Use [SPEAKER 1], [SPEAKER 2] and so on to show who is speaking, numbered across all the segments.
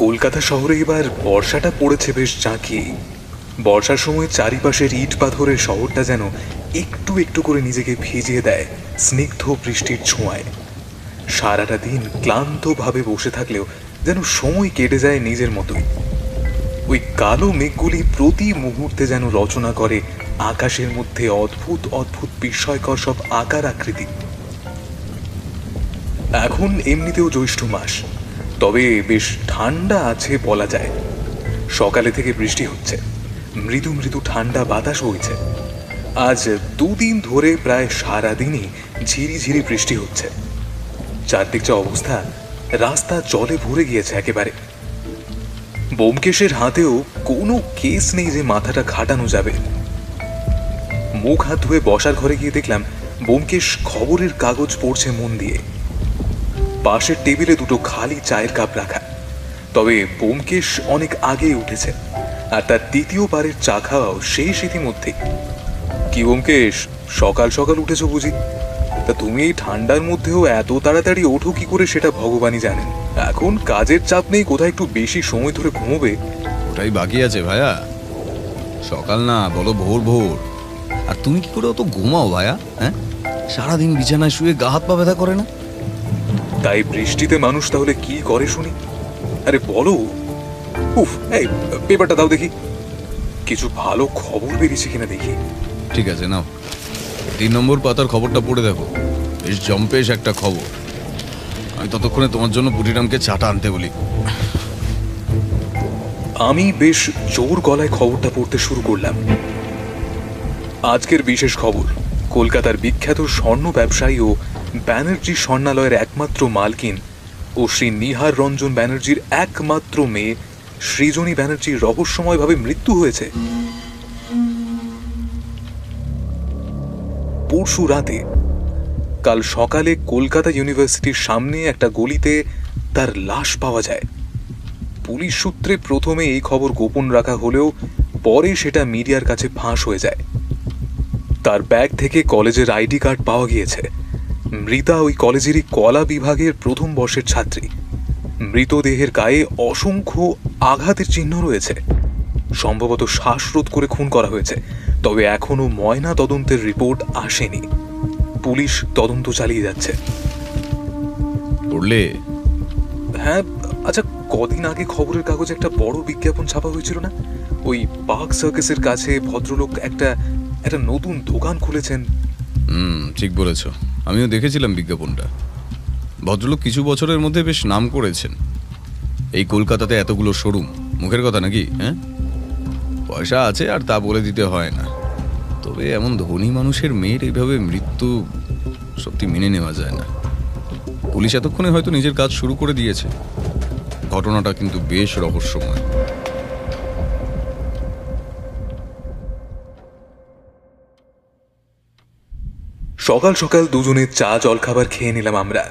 [SPEAKER 1] কলকাতা শহরে এবার বর্ষাটা পড়েছে বেশ জাঁকিয়ে। বর্ষার সময় চারিপাশের ইট পাথরের শহরটা যেন একটু একটু করে নিজেকে ভিজিয়ে দেয় স্নিগ্ধ বৃষ্টির ছোঁয়ায়। সারাটা দিন ক্লান্তভাবে বসে থাকলেও যেন সময় কেটে যায় নিজের মতোই। ওই কালো মেঘগুলি প্রতি মুহূর্তে যেন রচনা করে আকাশের মধ্যে অদ্ভুত অদ্ভুত বিস্ময়কর সব আকার আকৃতি। এখন এমনিতেও জ্যৈষ্ঠ মাস, তবে বেশ ঠান্ডা আছে বলা যায়। সকালে থেকে বৃষ্টি হচ্ছে, মৃদু মৃদু ঠান্ডা বাতাস বইছে। আজ দুদিন ধরে প্রায় সারাদিনই ঝিরিঝিরি বৃষ্টি হচ্ছে। চারদিক যা অবস্থা, রাস্তা জলে ভরে গিয়েছে একেবারে। ব্যোমকেশের হাতেও কোনো কেস নেই যে মাথাটা খাটানো যাবে। মুখ হাত ধুয়ে বসার ঘরে গিয়ে দেখলাম ব্যোমকেশ খবরের কাগজ পড়ছে মন দিয়ে। পাশের টেবিলে দুটো খালি চায়ের কাপ রাখা। তবে ব্যোমকেশ অনেক আগেই উঠেছে, আর তার দ্বিতীয়বারের চা খাওয়াও সেই ইতিমধ্যে। কি ব্যোমকেশ, সকাল সকাল উঠেছ বুঝি? তা তুমি এই ঠান্ডার মধ্যেও এত তাড়াতাড়ি ওঠো কি করে সেটা ভগবানই জানেন। এখন কাজের চাপ নেই, কোথায় একটু বেশি সময় ধরে ঘুমোবে।
[SPEAKER 2] ওটাই বাকি আছে ভাইয়া, সকাল না বলো ভোর ভোর। আর তুমি কি করে অত ঘুমাও ভাইয়া? হ্যাঁ, সারাদিন বিছানায় শুয়ে গা হাত পা ব্যথা করে না?
[SPEAKER 1] তাই বৃষ্টিতে মানুষ তাহলে কি করে শুনি? আরে বলো। উফ, এই পেপারটা দাও দেখি, কিছু ভালো খবর বেরিয়েছে কিনা দেখি।
[SPEAKER 2] ঠিক আছে নাও, 3 নম্বর পাতার খবরটা পড়ে দেখো, বেশ জম্পেশ একটা খবর। আমি ততক্ষণে তোমার জন্য পুটিরামকে চাটা আনতে বলি।
[SPEAKER 1] আমি বেশ জোর গলায় খবরটা পড়তে শুরু করলাম। আজকের বিশেষ খবর, কলকাতার বিখ্যাত স্বর্ণ ব্যবসায়ী ও ব্যানার্জি স্বর্ণালয়ের একমাত্র মালকিন ও শ্রী নিহার রঞ্জন ব্যানার্জির একমাত্র মেয়ে সৃজনী ব্যানার্জির রহস্যময়ভাবে মৃত্যু হয়েছে। পরশু রাতে, কাল সকালে কলকাতা ইউনিভার্সিটির সামনে একটা গলিতে তার লাশ পাওয়া যায়। পুলিশ সূত্রে প্রথমে এই খবর গোপন রাখা হলেও পরে সেটা মিডিয়ার কাছে ফাঁস হয়ে যায়। তার ব্যাগ থেকে কলেজের আইডি কার্ড পাওয়া গিয়েছে। মৃতা ওই কলেজেরই কলা বিভাগের প্রথম বর্ষের ছাত্রী। মৃতদেহের গায়ে অসংখ্য আঘাতের চিহ্ন রয়েছে। সম্ভবত শ্বাসরোধ করে খুন করা হয়েছে, তবে এখনো ময়না তদন্তের রিপোর্ট আসেনি। পুলিশ তদন্ত চালিয়ে যাচ্ছে।
[SPEAKER 2] পড়লে?
[SPEAKER 1] হ্যাঁ, আচ্ছা, কদিন আগে খবরের কাগজে একটা বড় বিজ্ঞাপন ছাপা হয়েছিল না? ওই পার্ক সার্কাসের কাছে ভদ্রলোক একটা নতুন দোকান খুলেছেন।
[SPEAKER 2] ঠিক বলেছ, আমিও দেখেছিলাম বিজ্ঞাপনটা। ভদ্রলোক কিছু বছরের মধ্যে বেশ নাম করেছেন। এই কলকাতাতে এতগুলো শোরুম, মুখের কথা নাকি? হ্যাঁ, পয়সা আছে আর তা বলে দিতে হয় না। তবে এমন ধনী মানুষের মেয়ের এইভাবে মৃত্যু সত্যি মেনে নেওয়া যায় না। পুলিশ এতক্ষণে হয়তো নিজের কাজ শুরু করে দিয়েছে। ঘটনাটা কিন্তু বেশ রহস্যময়।
[SPEAKER 1] সকাল সকাল দুজনে চা জলখাবার খেয়ে নিলাম আমরা।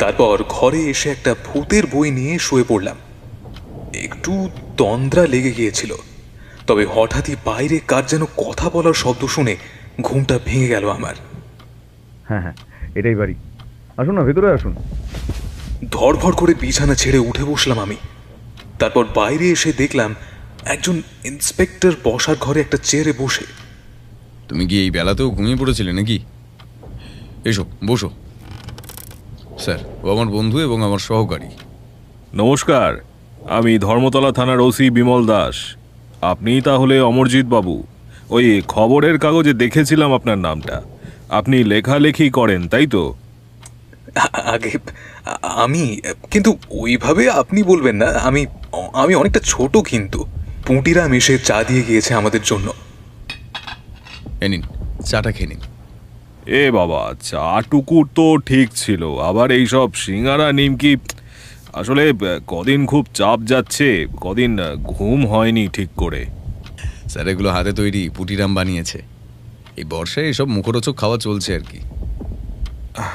[SPEAKER 1] তারপর ঘরে এসে একটা ভূতের বই নিয়ে শুয়ে পড়লাম। একটু তন্দ্রা লেগে গিয়েছিল, তবে হঠাৎই বাইরে কার যেন কথা বলার শব্দ শুনে ঘুমটা ভেঙে গেল আমার।
[SPEAKER 3] হ্যাঁ হ্যাঁ, এটাই বাড়ি, আসুন না, ভেতরে আসুন।
[SPEAKER 1] ধড়ফড় করে বিছানা ছেড়ে উঠে বসলাম আমি। তারপর বাইরে এসে দেখলাম একজন ইন্সপেক্টর বসার ঘরে একটা চেয়ারে বসে।
[SPEAKER 2] তুমি কি এই বেলাতেও ঘুমিয়ে পড়েছিলে নাকি? এসো বসো। স্যার, ও আমার বন্ধু এবং আমার সহকারী।
[SPEAKER 4] নমস্কার, আমি ধর্মতলা থানার ওসি বিমল দাস। আপনি তাহলে অমরজিৎ বাবু? ওই খবরের কাগজে দেখেছিলাম আপনার নামটা। আপনি লেখালেখি করেন, তাই তো?
[SPEAKER 1] আগে আমি, কিন্তু ওইভাবে আপনি বলবেন না। আমি অনেকটা ছোট, কিন্তু পুঁটিরাম এসে চা দিয়ে গিয়েছে আমাদের জন্য।
[SPEAKER 2] এ নিন, চাটা খেয়ে নিন।
[SPEAKER 4] এ বাবা, চাটুকুর তো ঠিক ছিল, আবার এইসব সিঙ্গারা নিমকি। আসলে কদিন খুব চাপ যাচ্ছে, কদিন ঘুম হয়নি ঠিক করে।
[SPEAKER 2] স্যার, এগুলো হাতে তৈরি, পুটিরাম বানিয়েছে। এই বর্ষায় এসব মুখরোচক খাওয়া চলছে আর কি।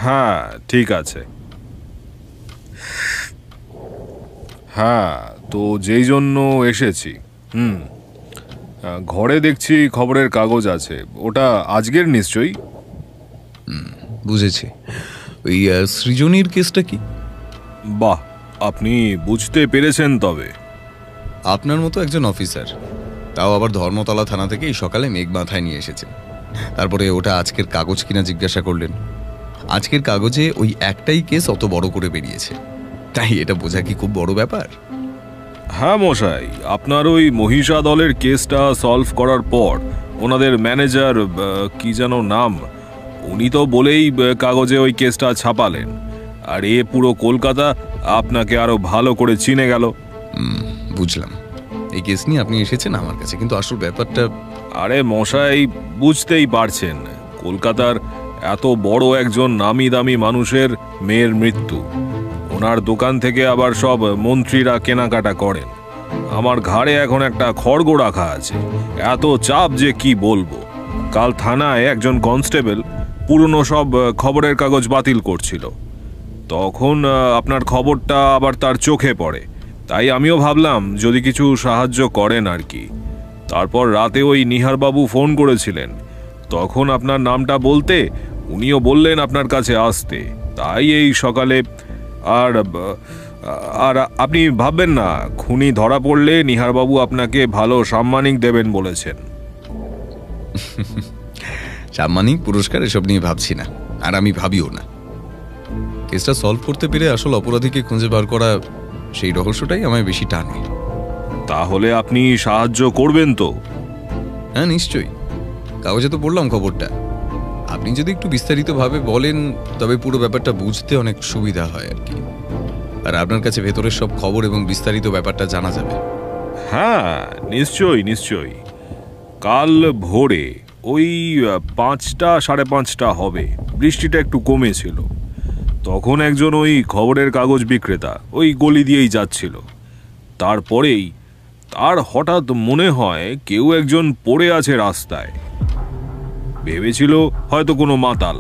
[SPEAKER 4] হ্যাঁ, ঠিক আছে। হ্যাঁ, তো যেই জন্য এসেছি। ঘরে দেখছি খবরের কাগজ আছে, ওটা আজকের নিশ্চয়ই?
[SPEAKER 2] বুঝেছি। ওই সৃজনীর কেসটা কি?
[SPEAKER 4] বাহ, আপনি বুঝতে পেরেছেন তবে?
[SPEAKER 2] আপনার মতো একজন অফিসার, তাও আবার ধর্মতলা থানা থেকে এই সকালে মেঘ মাথায় নিয়ে এসেছেন। তারপরে ওটা আজকের কাগজ কিনা জিজ্ঞাসা করলেন। আজকের কাগজে ওই একটাই কেস অত বড় করে বেরিয়েছে, তাই এটা বোঝা কি খুব বড় ব্যাপার?
[SPEAKER 4] হ্যাঁ মশাই, আপনার ওই মহিষা দলের কেসটা সলভ করার পর ওনাদের ম্যানেজার, কি যেন নাম, উনি তো বলেই কাগজে ওই কেসটা ছাপালেন। আর এ পুরো কলকাতা আপনাকে আরো ভালো করে চিনে গেল।
[SPEAKER 2] বুঝলাম, এই কেস নিয়ে আপনি এসেছেন আমার কাছে, কিন্তু আসল ব্যাপারটা...
[SPEAKER 4] আরে মশাই, বুঝতেই পারছেন, কলকাতার এত বড় একজন নামি দামি মানুষের মেয়ের মৃত্যু। ওনার দোকান থেকে আবার সব মন্ত্রীরা কেনাকাটা করেন। আমার ঘাড়ে এখন একটা খড়গ রাখা আছে, এত চাপ যে কি বলবো। কাল থানায় একজন কনস্টেবল পুরনো সব খবরের কাগজ বাতিল করছিল, তখন আপনার খবরটা আবার তার চোখে পড়ে। তাই আমিও ভাবলাম যদি কিছু সাহায্য করেন আর কি। তারপর রাতে ওই নিহারবাবু ফোন করেছিলেন, তখন আপনার নামটা বলতে উনিও বললেন আপনার কাছে আসতে, তাই এই সকালে। আর আর আপনি ভাববেন না, খুনি ধরা পড়লে নিহারবাবু আপনাকে ভালো সাম্মানিক দেবেন বলেছেন।
[SPEAKER 2] সাম্মানিক, পুরস্কার এসব নিয়ে ভাবছি না, আর আমি ভাবিও না। কেসটা সলভ করতে পেরে আসল অপরাধীকে খুঁজে বার করা, সেই রহস্যটাই আমায় বেশি টানে।
[SPEAKER 4] তাহলে আপনি সাহায্য করবেন তো?
[SPEAKER 2] হ্যাঁ নিশ্চয়ই, কাগজে তো পড়লাম খবরটা। আপনি যদি একটু বিস্তারিতভাবে বলেন তবে পুরো ব্যাপারটা বুঝতে অনেক সুবিধা হয় আর কি। আর আপনার কাছে ভেতরের সব খবর এবং বিস্তারিত ব্যাপারটা জানা যাবে।
[SPEAKER 4] হ্যাঁ নিশ্চয়ই নিশ্চয়ই। কাল ভোরে ওই 5টা, 5:30 হবে, বৃষ্টিটা একটু কমেছিল। তখন একজন ওই খবরের কাগজ বিক্রেতা ওই গলি দিয়েই যাচ্ছিল। তারপরেই তার হঠাৎ মনে হয় কেউ একজন পড়ে আছে রাস্তায়। ভেবেছিল হয়তো কোনো মাতাল।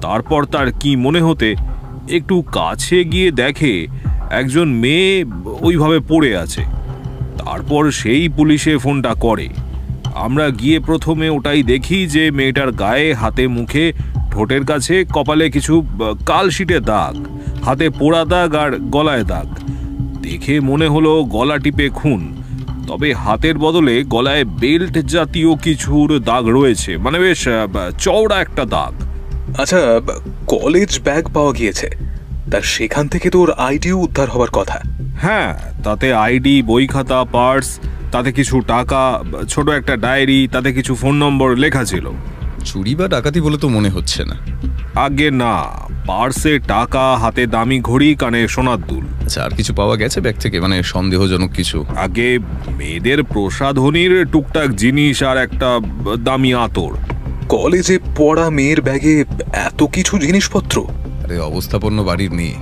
[SPEAKER 4] তারপর তার কি মনে হতে একটু কাছে গিয়ে দেখে একজন মেয়ে ওইভাবে পড়ে আছে। তারপর সেই পুলিশে ফোনটা করে। আমরা গিয়ে প্রথমে ওটাই দেখি যে মেয়েটার গায়ে, হাতে, মুখে, ঠোঁটের কাছে, কপালে কিছু কালশিটে দাগ, হাতে পোড়া দাগ আর গলায় দাগ। দেখে মনে হলো গলা টিপে খুন, তবে হাতের বদলে গলায় বেল্ট জাতীয় কিছুর দাগ রয়েছে, মানে বেশ চওড়া একটা দাগ।
[SPEAKER 1] আচ্ছা, কলেজ ব্যাগ পাওয়া গিয়েছে, তার সেখান থেকে তোর আইডিও উদ্ধার হওয়ার কথা।
[SPEAKER 4] হ্যাঁ, তাতে আইডি, বই খাতা, পার্স, তাতে কিছু টাকা, ছোট একটা ডায়েরি, তাতে কিছু ফোন নম্বর লেখা ছিল।
[SPEAKER 2] চুরি বা ডাকাতি বলে তো মনে হচ্ছে না।
[SPEAKER 4] আগে না, পার্সে টাকা, হাতে দামি ঘড়ি, কানে সোনার দুল।
[SPEAKER 2] আচ্ছা, আর কিছু পাওয়া গেছে ব্যাগ থেকে, মানে সন্দেহজনক কিছু?
[SPEAKER 4] আগে মেয়েদের প্রসাধনীর টুকটাক জিনিস আর একটা দামি আতর।
[SPEAKER 1] কলেজে পড়া মেয়ের ব্যাগে এত কিছু জিনিসপত্র?
[SPEAKER 2] আরে অবস্থাপন্ন বাড়ির মেয়ে,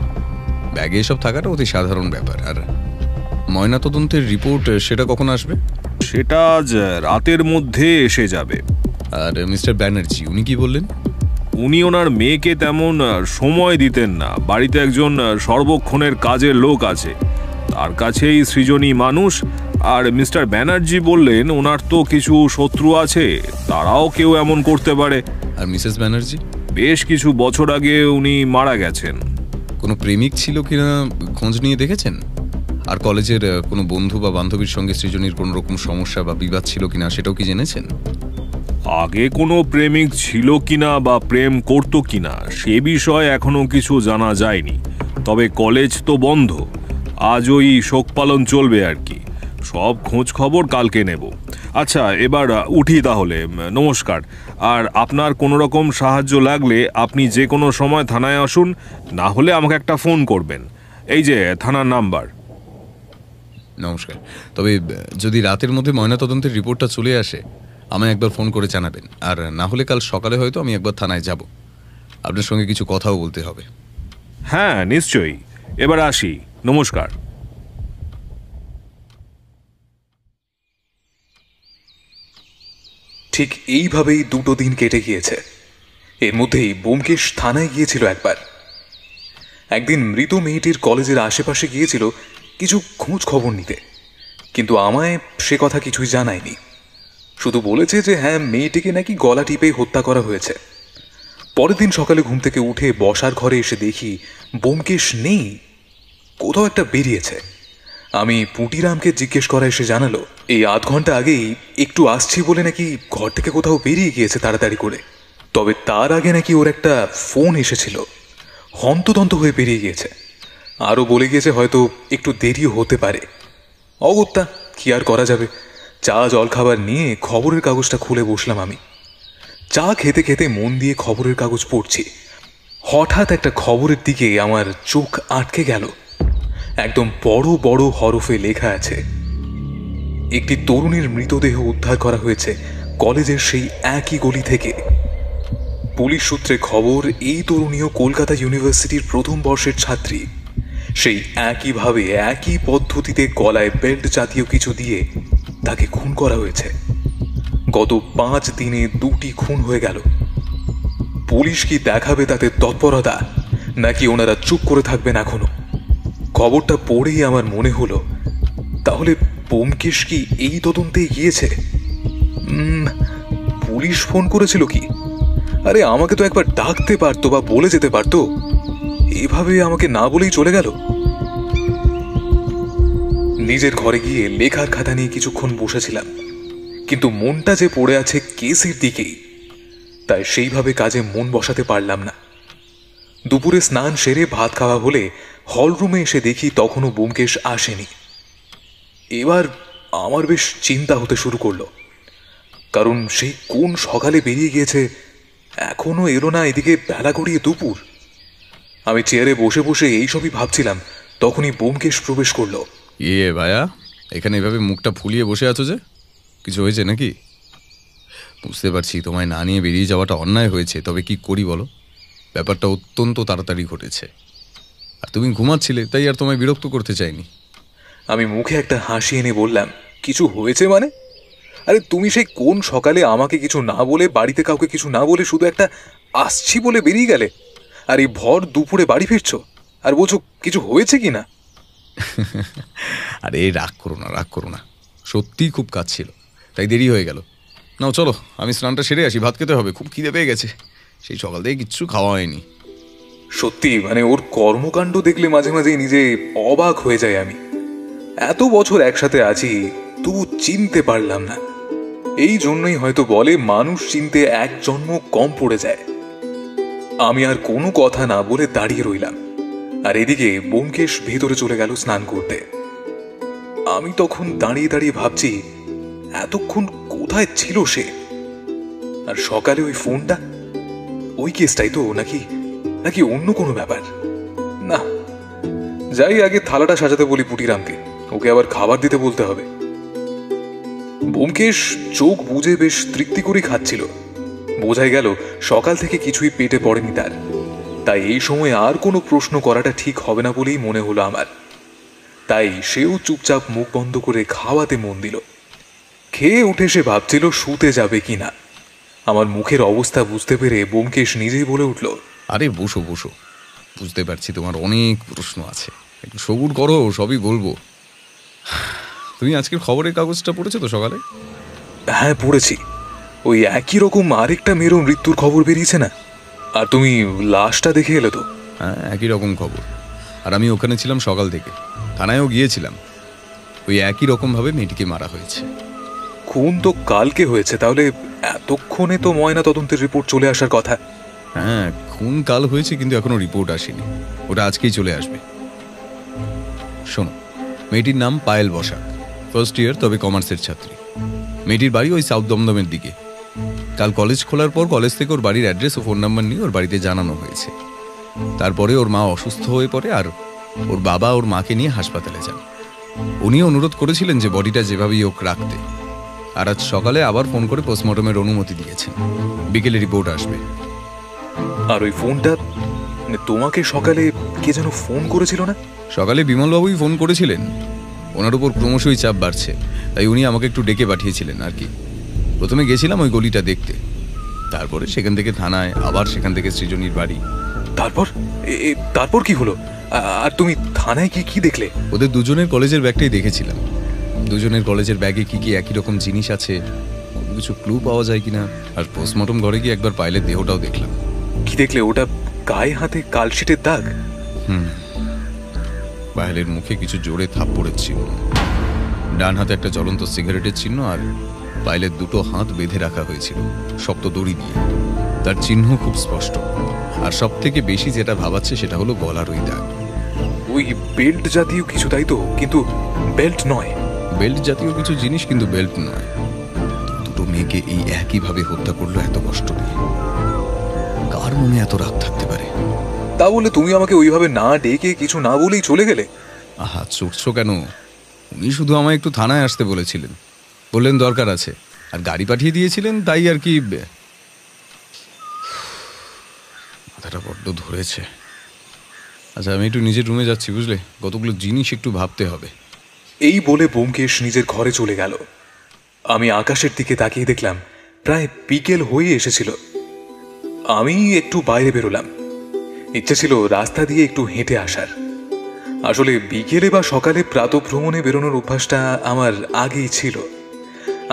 [SPEAKER 2] ব্যাগে এসব থাকাটা অতি সাধারণ ব্যাপার। আর ময়নাতদন্তের রিপোর্ট সেটা কখন আসবে?
[SPEAKER 4] সেটা আজ রাতের মধ্যে এসে যাবে।
[SPEAKER 2] আর মিস্টার ব্যানার্জি উনি কি বললেন?
[SPEAKER 4] উনি ওনার মেয়েকে তেমন সময় দিতেন না। বাড়িতে একজন সর্বক্ষণের কাজের লোক আছে, তার কাছেই সৃজনী মানুষ। আর মিস্টার ব্যানার্জি বললেন ওনার তো কিছু শত্রু আছে, তারাও কেউ এমন করতে পারে।
[SPEAKER 2] আর মিসেস ব্যানার্জি?
[SPEAKER 4] বেশ কিছু বছর আগে উনি মারা গেছেন।
[SPEAKER 2] কোনো প্রেমিক ছিল কিনা খোঁজ নিয়ে দেখেছেন? আর কলেজের কোনো বন্ধু বা বান্ধবীর সঙ্গে সৃজনীর কোনো রকম সমস্যা বা বিবাদ ছিল কিনা সেটাও কি জেনেছেন?
[SPEAKER 4] আগে কোনো প্রেমিক ছিল কিনা বা প্রেম করতো কিনা সে বিষয়ে এখনো কিছু জানা যায়নি। তবে কলেজ তো বন্ধ, আজ ওই শোক পালন চলবে আর কি। সব খোঁজ খবর কালকে নেব। আচ্ছা, এবার উঠি তাহলে, নমস্কার। আর আপনার কোনো রকম সাহায্য লাগলে আপনি যে কোনো সময় থানায় আসুন, না হলে আমাকে একটা ফোন করবেন, এই যে থানার নাম্বার।
[SPEAKER 2] নমস্কার। তবে যদি রাতের মধ্যে ময়নাতদন্তের রিপোর্টটা চলে আসে আমায় একবার ফোন করে জানাবেন। আর না হলে কাল সকালে হয়তো আমি একবার থানায় যাব, আপনার সঙ্গে কিছু কথাও বলতে হবে।
[SPEAKER 4] হ্যাঁ নিশ্চয়ই। এবার আসি, নমস্কার।
[SPEAKER 1] ঠিক এইভাবেই 2 দিন কেটে গিয়েছে। এর মধ্যেই ব্যোমকেশ থানায় গিয়েছিল একবার। একদিন মৃত মেয়েটির কলেজের আশেপাশে গিয়েছিল কিছু খোঁজ খবর নিতে, কিন্তু আমায় সে কথা কিছুই জানায়নি। শুধু বলেছে যে হ্যাঁ, মেয়েটিকে নাকি গলা টিপে হত্যা করা হয়েছে। পরের দিন সকালে ঘুম থেকে উঠে বসার ঘরে এসে দেখি ব্যোমকেশ নেই। কোথাও একটা বেরিয়েছে। আমি পুটিরামকে জিজ্ঞেস করায় সে জানালো এই আধ ঘন্টা আগেই একটু আসছি বলে নাকি ঘর থেকে কোথাও বেরিয়ে গিয়েছে তাড়াতাড়ি করে। তবে তার আগে নাকি ওর একটা ফোন এসেছিল, হন্তদন্ত হয়ে বেরিয়ে গিয়েছে। আরও বলে গিয়েছে হয়তো একটু দেরিও হতে পারে। অগত্যা কি আর করা যাবে, চা জলখাবার নিয়ে খবরের কাগজটা খুলে বসলাম আমি। চা খেতে খেতে মন দিয়ে খবরের কাগজ পড়ছি। হঠাৎ একটা খবরের দিকে আমার চোখ আটকে গেল। একদম বড় বড় হরফে লেখা আছে, একটি তরুণীর মৃতদেহ উদ্ধার করা হয়েছে কলেজের সেই একই গলি থেকে। পুলিশ সূত্রে খবর, এই তরুণীও কলকাতা ইউনিভার্সিটির প্রথম বর্ষের ছাত্রী। সেই একইভাবে একই পদ্ধতিতে গলায় বেল্ট জাতীয় কিছু দিয়ে তাকে খুন করা হয়েছে। গত 5 দিনে 2টি খুন হয়ে গেল। পুলিশ কি দেখাবে তাতে তৎপরতা, নাকি ওনারা চুপ করে থাকবেন এখনো? খবরটা পড়েই আমার মনে হলো, তাহলে ব্যোমকেশ কি এই তদন্তে গিয়েছে? পুলিশ ফোন করেছিল কি? আরে আমাকে তো একবার ডাকতে পারতো বা বলে যেতে পারতো, এভাবে আমাকে না বলেই চলে গেল। নিজের ঘরে গিয়ে লেখার খাতা নিয়ে কিছুক্ষণ বসেছিলাম, কিন্তু মনটা যে পড়ে আছে কেসের দিকেই, তাই সেইভাবে কাজে মন বসাতে পারলাম না। দুপুরে স্নান সেরে ভাত খাওয়া হলে হলরুমে এসে দেখি তখনও ব্যোমকেশ আসেনি। এবার আমার বেশ চিন্তা হতে শুরু করলো, কারণ সেই কোন সকালে বেরিয়ে গিয়েছে, এখনো এলো না, এদিকে বেলা গড়িয়ে দুপুর। আমি চেয়ারে বসে বসে এইসবই ভাবছিলাম, তখনই ব্যোমকেশ প্রবেশ করলো।
[SPEAKER 2] ভাইয়া, এখানে এভাবে মুখটা ফুলিয়ে বসে আছো যে, কিছু হয়েছে নাকি? বুঝতে পারছি তোমায় না নিয়ে বেরিয়ে যাওয়াটা অন্যায় হয়েছে, তবে কি করি বলো, ব্যাপারটা অত্যন্ত তাড়াতাড়ি ঘটেছে। আর তুমি ঘুমাচ্ছিলে, তাই আর তোমায় বিরক্ত করতে চাইনি।
[SPEAKER 1] আমি মুখে একটা হাসি এনে বললাম, কিছু হয়েছে মানে? আরে তুমি সেই কোন সকালে আমাকে কিছু না বলে, বাড়িতে কাউকে কিছু না বলে, শুধু একটা আসছি বলে বেরিয়ে গেলে, আর এই ভর দুপুরে বাড়ি ফিরছো আর বলছো কিছু হয়েছে কি না?
[SPEAKER 2] আরে রাগ করো না, সত্যিই খুব কাজ ছিল, তাই দেরি হয়ে গেল। নাও চলো, আমি স্নানটা সেরে আসি, ভাত খেতে হবে, খুব খিদে পেয়ে গেছে, সেই সকাল থেকে কিচ্ছু খাওয়া হয়নি।
[SPEAKER 1] সত্যি মানে ওর কর্মকাণ্ড দেখলে মাঝে মাঝে নিজে অবাক হয়ে যায়। আমি এত বছর একসাথে আছি, তবু চিনতে পারলাম না। এই জন্যই হয়তো বলে মানুষ চিনতে এক জন্ম কম পড়ে যায়। আমি আর কোনো কথা না বলে দাঁড়িয়ে রইলাম, আর এদিকে ব্যোমকেশ ভেতরে চলে গেল স্নান করতে। আমি তখন দাঁড়িয়ে দাঁড়িয়ে ভাবছি, এতক্ষণ কোথায় ছিল সে? আর সকালে ওই ফোনটা, ওই কেসটাই তো, নাকি নাকি অন্য কোনো ব্যাপার? না, যাই আগে থালাটা সাজাতে বলি পুটিরামকে, ওকে আবার খাবার দিতে বলতে হবে। ব্যোমকেশ চোখ বুজে বেশ তৃপ্তি করে খাচ্ছিল। বোঝাই গেল সকাল থেকে কিছুই পেটে পড়েনি তার, তাই এই সময় আর কোনো প্রশ্ন করাটা ঠিক হবে না বলেই মনে হলো আমার। তাই সেও চুপচাপ মুখ বন্ধ করে খাওয়াতে মন দিল। খেয়ে উঠে সে ভাবছিল শুতে যাবে কিনা। আমার মুখের অবস্থা বুঝতে পেরে ব্যোমকেশ নিজেই বলে উঠল,
[SPEAKER 2] আরে বসো, বুঝতে পারছি তোমার অনেক প্রশ্ন আছে, একটু সবুর করো, সবই বলবো। তুমি আজকের খবরের কাগজটা পড়েছো তো সকালে?
[SPEAKER 1] হ্যাঁ পড়েছি, ওই একই রকম আরেকটা মেয়েরও মৃত্যুর খবর বেরিয়েছে না? আর তুমি লাশটা দেখে এলে তো?
[SPEAKER 2] হ্যাঁ, একই রকম খবর। আর আমি ওখানে ছিলাম সকাল থেকে, থানায়ও গিয়েছিলাম। ওই একই রকমভাবে মেয়েটিকে মারা হয়েছে।
[SPEAKER 1] খুন তো কালকে হয়েছে, তাহলে এতক্ষণে তো ময়না তদন্তের রিপোর্ট চলে আসার কথা।
[SPEAKER 2] হ্যাঁ, খুন কাল হয়েছে, কিন্তু এখনো রিপোর্ট আসেনি, ওটা আজকেই চলে আসবে। শোনো, মেয়েটির নাম পায়েল বসাক, ফার্স্ট ইয়ার, তবে কমার্সের ছাত্রী। মেয়েটির বাড়ি ওই সাউথ দমদমের দিকে। কাল কলেজ খোলার পর কলেজ থেকে ওর বাড়ির অ্যাড্রেস ও ফোন নাম্বার নিয়ে ওর বাড়িতে জানানো হয়েছে। তারপরে ওর মা অসুস্থ হয়ে পড়ে, আর ওর বাবা ওর মাকে নিয়ে হাসপাতালে যান। উনি অনুরোধ করেছিলেন যে বডিটা যেভাবেই হোক রাখতে। আর আজ সকালে আবার ফোন করে পোস্টমর্টমের অনুমতি দিয়েছেন, বিকেলে রিপোর্ট আসবে।
[SPEAKER 1] আর ওই ফোনটা, তোমাকে সকালে কে যেন ফোন করেছিল না?
[SPEAKER 2] সকালে বিমলবাবুই ফোন করেছিলেন, ওনার উপর ক্রমশই চাপ বাড়ছে, তাই উনি আমাকে একটু ডেকে পাঠিয়েছিলেন আর কি। প্রথমে গেছিলাম ওই গলিটা দেখতে, তারপরে সেখান থেকে থানায়, আবার সেখান থেকে সৃজনীর বাড়ি।
[SPEAKER 1] তারপর কি হলো? আর তুমি থানায় কি দেখলে?
[SPEAKER 2] ওদের দুজনের কলেজের ব্যাগটাই দেখেছিলাম। দুজনের কলেজের ব্যাগে কি কি একই রকম জিনিস আছে, কিছু ক্লু পাওয়া যায় কিনা। আর পোস্টমর্টম ঘরে গিয়ে একবার পায়েলের দেহটাও দেখলাম।
[SPEAKER 1] কি দেখলে? ওটা গায়ে হাতে কালশিটের দাগ?
[SPEAKER 2] পায়েলের মুখে কিছু জোরে থাপ্পড়ের চিহ্ন, ডান হাতে একটা জ্বলন্ত সিগারেটের চিহ্ন, আর পায়েলের দুটো হাত বেঁধে রাখা হয়েছিল শক্ত দড়ি দিয়ে। তার চিহ্ন খুব স্পষ্ট, আর সব থেকে বেশি যেটা ভাবাচ্ছে সেটা হলো গলার ওই দাগ।
[SPEAKER 1] ওই বেল্ট জাতীয় কিছু, তাই তো? কিন্তু বেল্ট নয়।
[SPEAKER 2] বেল্ট জাতীয় কিছু জিনিস, কিন্তু বেল্ট নয়। দুটো মেয়েকে এই একইভাবে হত্যা করলো এত কষ্ট দিয়ে। কার মনে এত রাগ থাকতে পারে?
[SPEAKER 1] তা বলে তুমি আমাকে ওইভাবে না ডেকে কিছু না বলেই চলে গেলে?
[SPEAKER 2] আহা, চড়ছো কেন? উনি শুধু আমায় একটু থানায় আসতে বলেছিলেন, বললেন দরকার আছে, আর গাড়ি পাঠিয়ে দিয়েছিলেন, তাই আর কি। মাথাটা বড্ড ধরেছে। আচ্ছা, আমি একটু নিজের রুমে যাচ্ছি, বুঝলে? কতগুলো জিনিস একটু ভাবতে হবে।
[SPEAKER 1] এই বলে ব্যোমকেশ নিজের ঘরে চলে গেল। আমি আকাশের দিকে তাকিয়ে দেখলাম প্রায় বিকেল হয়ে এসেছিল। আমি একটু বাইরে বেরোলাম। ইচ্ছে ছিল রাস্তা দিয়ে একটু হেঁটে আসার। আসলে বিকেলে বা সকালে প্রাতঃভ্রমণে বেরোনোর অভ্যাসটা আমার আগেই ছিল।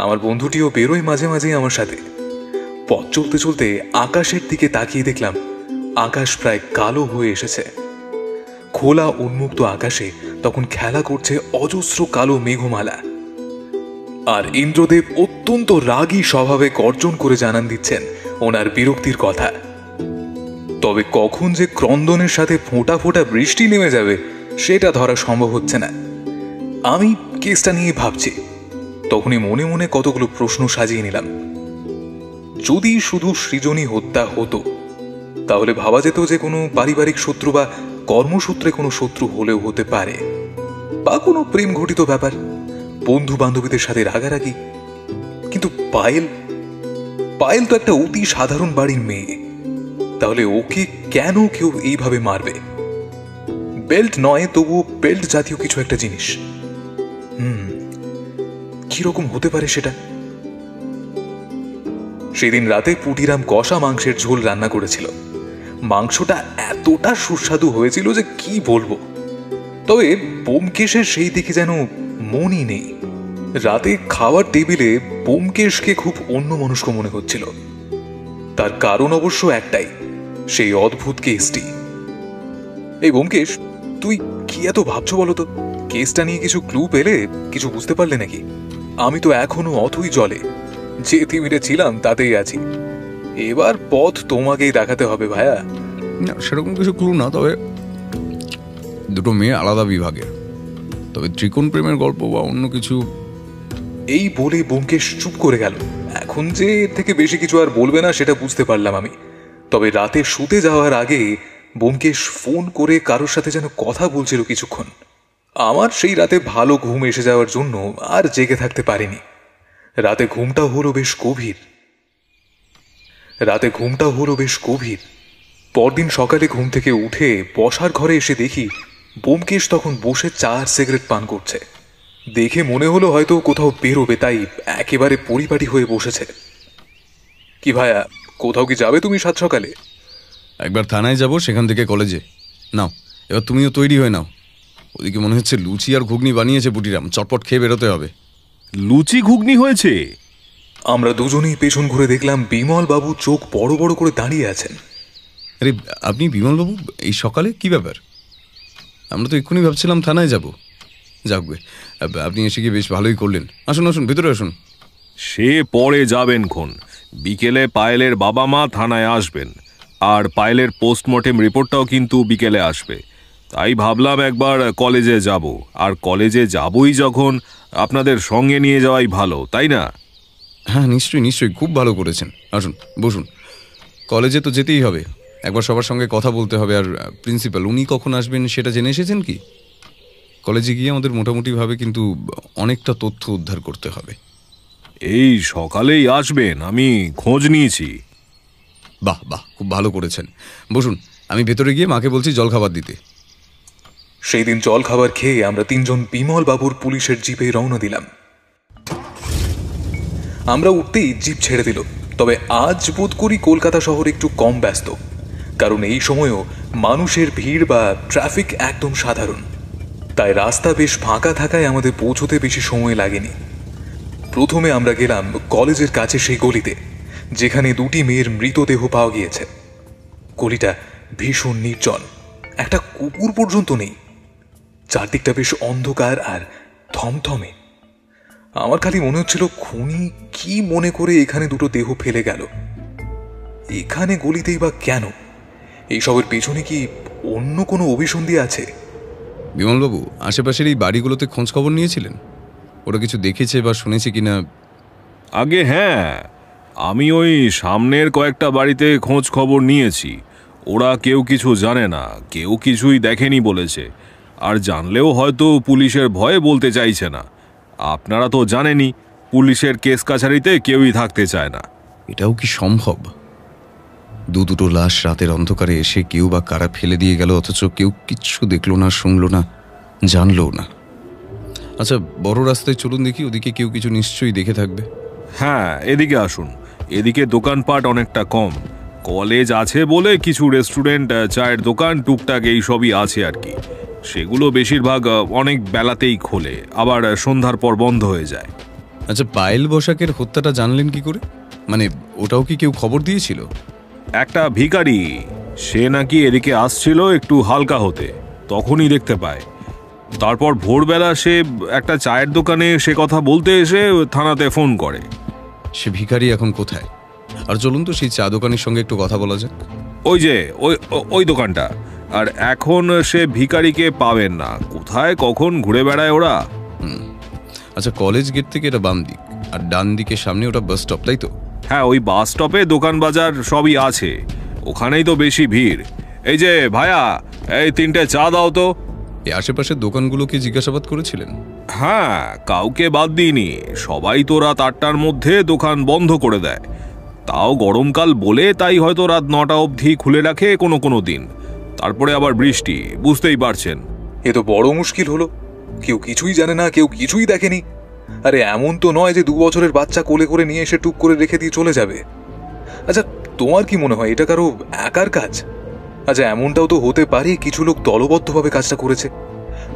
[SPEAKER 1] আমার বন্ধুটিও বেরোয় মাঝে মাঝে আমার সাথে। পথ চলতে চলতে আকাশের দিকে তাকিয়ে দেখলাম আকাশ প্রায় কালো হয়ে এসেছে। খোলা উন্মুক্ত আকাশে তখন খেলা করছে অজস্র কালো মেঘমালা। আর ইন্দ্রদেব অত্যন্ত রাগী স্বভাবে গর্জন করে জানান দিচ্ছেন ওনার বিরক্তির কথা। তবে কখন যে ক্রন্দনের সাথে ফোঁটা ফোঁটা বৃষ্টি নেমে যাবে সেটা ধরা সম্ভব হচ্ছে না। আমি কেসটা নিয়ে ভাবছি, তখনই মনে মনে কতগুলো প্রশ্ন সাজিয়ে নিলাম। যদি শুধু সৃজনী হত্যা হতো তাহলে ভাবা যেত যে কোনো পারিবারিক শত্রু বা কর্মসূত্রে কোনো শত্রু হলেও হতে পারে, বা কোনো প্রেম ঘটিত ব্যাপার, বন্ধু বান্ধবীদের সাথে রাগারাগি। কিন্তু পায়েল পায়েল তো একটা অতি সাধারণ বাড়ির মেয়ে, তাহলে ওকে কেন কেউ এইভাবে মারবে? বেল্ট নয়, তবুও বেল্ট জাতীয় কিছু একটা জিনিস। কিরকম হতে পারে সেটা? সেদিন রাতে পুটিরাম কষা মাংসের ঝোল রান্না করেছিল। মাংসটা এতটা সুস্বাদু হয়েছিল যে কি বলবো। তবে ব্যোমকেশের সেই দিকে যেন মনই নেই। রাতে খাওয়ার টেবিলে ব্যোমকেশকে খুব অন্যমনস্ক মনে হচ্ছিল। তার কারণ অবশ্য একটাই, সেই অদ্ভুত কেসটি। এই ব্যোমকেশ, তুই কি এত ভাবছো বলো তো? কেসটা নিয়ে কিছু ক্লু পেলে, কিছু বুঝতে পারলে নাকি? আমি তো এখনো অথই জলে, যে তিমিরে ছিলাম তাতেই আছি। এবার পথ তোমাকেই দেখাতে হবে ভাইয়া।
[SPEAKER 2] না, সেরকম কিছু ক্লু না, তবে দুটো মেয়ে আলাদা বিভাগের, তবে ত্রিকোণ প্রেমের গল্প বা অন্য কিছু।
[SPEAKER 1] এই বলে ব্যোমকেশ চুপ করে গেল। এখন যে এর থেকে বেশি কিছু আর বলবে না সেটা বুঝতে পারলাম আমি। তবে রাতে শুতে যাওয়ার আগে ব্যোমকেশ ফোন করে কারোর সাথে যেন কথা বলছিল কিছুক্ষণ। আমার সেই রাতে ভালো ঘুম এসে যাওয়ার জন্য আর জেগে থাকতে পারিনি। রাতে ঘুমটা হলো বেশ গভীর। পরদিন সকালে ঘুম থেকে উঠে বসার ঘরে এসে দেখি ব্যোমকেশ তখন বসে চা আর সিগারেট পান করছে। দেখে মনে হলো হয়তো কোথাও বেরোবে, তাই একেবারে পরিপাটি হয়ে বসেছে। কি ভাইয়া, কোথাও কি যাবে তুমি সাত সকালে?
[SPEAKER 2] একবার থানায় যাব, সেখান থেকে কলেজে। নাও, এবার তুমিও তৈরি হয়ে নাও। ওদিকে মনে হচ্ছে লুচি আর ঘুগনি বানিয়েছে পুটিরাম, চটপট খেয়ে বেরোতে হবে।
[SPEAKER 4] লুচি ঘুগনি হয়েছে?
[SPEAKER 1] আমরা দুজনেই পেছন ঘুরে দেখলাম বিমল বাবু চোখ বড় বড় করে দাঁড়িয়ে আছেন।
[SPEAKER 2] আরে, আপনি বিমলবাবু এই সকালে? কি ব্যাপার? আমরা তো এক্ষুনি ভাবছিলাম থানায় যাব। যাকবে, আপনি এসে গিয়ে বেশ ভালোই করলেন। আসুন আসুন, ভেতরে আসুন।
[SPEAKER 4] সে পরে যাবেন খন। বিকেলে পায়েলের বাবা মা থানায় আসবেন, আর পায়েলের পোস্টমর্টেম রিপোর্টটাও কিন্তু বিকেলে আসবে। তাই ভাবলাম একবার কলেজে যাব, আর কলেজে যাবই যখন আপনাদের সঙ্গে নিয়ে যাওয়াই ভালো, তাই না?
[SPEAKER 2] হ্যাঁ, নিশ্চয়ই নিশ্চয়ই, খুব ভালো করেছেন। আসুন, বসুন। কলেজে তো যেতেই হবে, একবার সবার সঙ্গে কথা বলতে হবে। আর প্রিন্সিপাল উনি কখন আসবেন সেটা জেনে এসেছেন কি? কলেজে গিয়ে আমাদের মোটামুটিভাবে কিন্তু অনেকটা তথ্য উদ্ধার করতে হবে।
[SPEAKER 4] এই সকালেই আসবেন, আমি খোঁজ নিয়েছি।
[SPEAKER 2] বাহ বাহ, খুব ভালো করেছেন। বসুন, আমি ভেতরে গিয়ে মাকে বলছি জলখাবার দিতে।
[SPEAKER 1] সেই দিন জল খাবার খেয়ে আমরা তিনজন বিমল বাবুর পুলিশের জিপে রওনা দিলাম। আমরা উঠতেই জিপ ছেড়ে দিল। তবে আজ বোধ করি কলকাতা শহর একটু কম ব্যস্ত, কারণ এই সময়ও মানুষের ভিড় বা ট্রাফিক একদম সাধারণ। তাই রাস্তা বেশ ফাঁকা থাকায় আমাদের পৌঁছতে বেশি সময় লাগেনি। প্রথমে আমরা গেলাম কলেজের কাছে সেই গলিতে, যেখানে দুটি মেয়ের মৃতদেহ পাওয়া গিয়েছে। গলিটা ভীষণ নির্জন, একটা কুকুর পর্যন্ত নেই। চারদিকটা বেশ অন্ধকার আর থমথমে। আমার খালি মনে হচ্ছিল খুনি কি মনে করে এখানে দুটো দেহ ফেলে গেল, এখানে গলিতেই বা কেন? এইসবের পেছনে কি অন্য কোনো অভিসন্ধি আছে?
[SPEAKER 2] বিমলবাবু, আশেপাশের এই বাড়িগুলোতে খোঁজ খবর নিয়েছিলেন? ওরা কিছু দেখেছে বা শুনেছে কিনা?
[SPEAKER 4] আগে হ্যাঁ, আমি ওই সামনের কয়েকটা বাড়িতে খোঁজ খবর নিয়েছি। ওরা কেউ কিছু জানে না, কেউ কিছুই দেখেনি বলেছে। আর জানলেও হয়তো পুলিশের ভয়ে বলতে চাইছে না। আপনারা তো জানেনই, পুলিশের কেস কাছারিতে কেউই থাকতে চায় না।
[SPEAKER 2] এটাও কি সম্ভব? দুটো লাশ রাতের অন্ধকারে এসে কেউ বা কারা ফেলে দিয়ে গেল, অথচ কেউ কিচ্ছু দেখলো না, শুনলো না, জানলো না। আচ্ছা, বড় রাস্তায় চলুন দেখি, ওদিকে কেউ কিছু নিশ্চয়ই দেখে থাকবে।
[SPEAKER 4] হ্যাঁ, এদিকে আসুন। এদিকে দোকানপাট অনেকটা কম। কলেজ আছে বলে কিছু রেস্টুরেন্ট, চায়ের দোকান, টুকটাক এই সবই আছে আর কি। সেগুলো বেশিরভাগ অনেক বেলাতেই খোলে, আবার সন্ধ্যার পর বন্ধ হয়ে যায়।
[SPEAKER 2] আচ্ছা, পায়েল বসাকের হত্যাটা জানলেন কি করে? মানে ওটাও কি কেউ খবর দিয়েছিল?
[SPEAKER 4] একটা ভিখারি, সে নাকি এদিকে আসছিল একটু হালকা হতে, তখনই দেখতে পায়। তারপর ভোরবেলা সে একটা চায়ের দোকানে সে কথা বলতে এসে থানাতে ফোন করে।
[SPEAKER 2] সে ভিখারি এখন কোথায়? আর চলুন তো সেই চা দোকানের সঙ্গে একটু কথা বলা যাক।
[SPEAKER 4] ওই যে ওই দোকানটা। আর এখন সে ভিখারিকে পাবেন না, কোথায় কখন ঘুরে বেড়ায় ওরা।
[SPEAKER 2] আচ্ছা, কলেজ গেট থেকে এটা বাম দিক, আর ডান দিকে সামনে ওটা বাস স্টপ, তাই তো?
[SPEAKER 4] হ্যাঁ, ওই বাস স্টপে দোকান বাজার সবই আছে, ওখানেই তো বেশি ভিড়। এই যে ভাইয়া, এই 3টে চা দাও তো।
[SPEAKER 2] এই আশেপাশের দোকানগুলোকে জিজ্ঞাসাবাদ করেছিলেন?
[SPEAKER 4] হ্যাঁ, কাউকে বাদ দিইনি। সবাই তো রাত 8টার মধ্যে দোকান বন্ধ করে দেয়। তাও গরমকাল বলে তাই হয়তো রাত 9টা অবধি খুলে রাখে কোনো কোনো দিন। তারপরে আবার বৃষ্টি, বুঝতেই পারছেন।
[SPEAKER 1] এ তো বড় মুশকিল হলো। কেউ কিছুই জানে না, কেউ কিছুই দেখেনি। আরে এমন তো নয় যে 2 বছরের বাচ্চা কোলে করে নিয়ে এসে টুক করে রেখে দিয়ে চলে যাবে। আচ্ছা, তোমার কি মনে হয় এটা কারো একার কাজ? আচ্ছা, এমনটাও তো হতে পারে কিছু লোক দলবদ্ধভাবে কাজটা করেছে,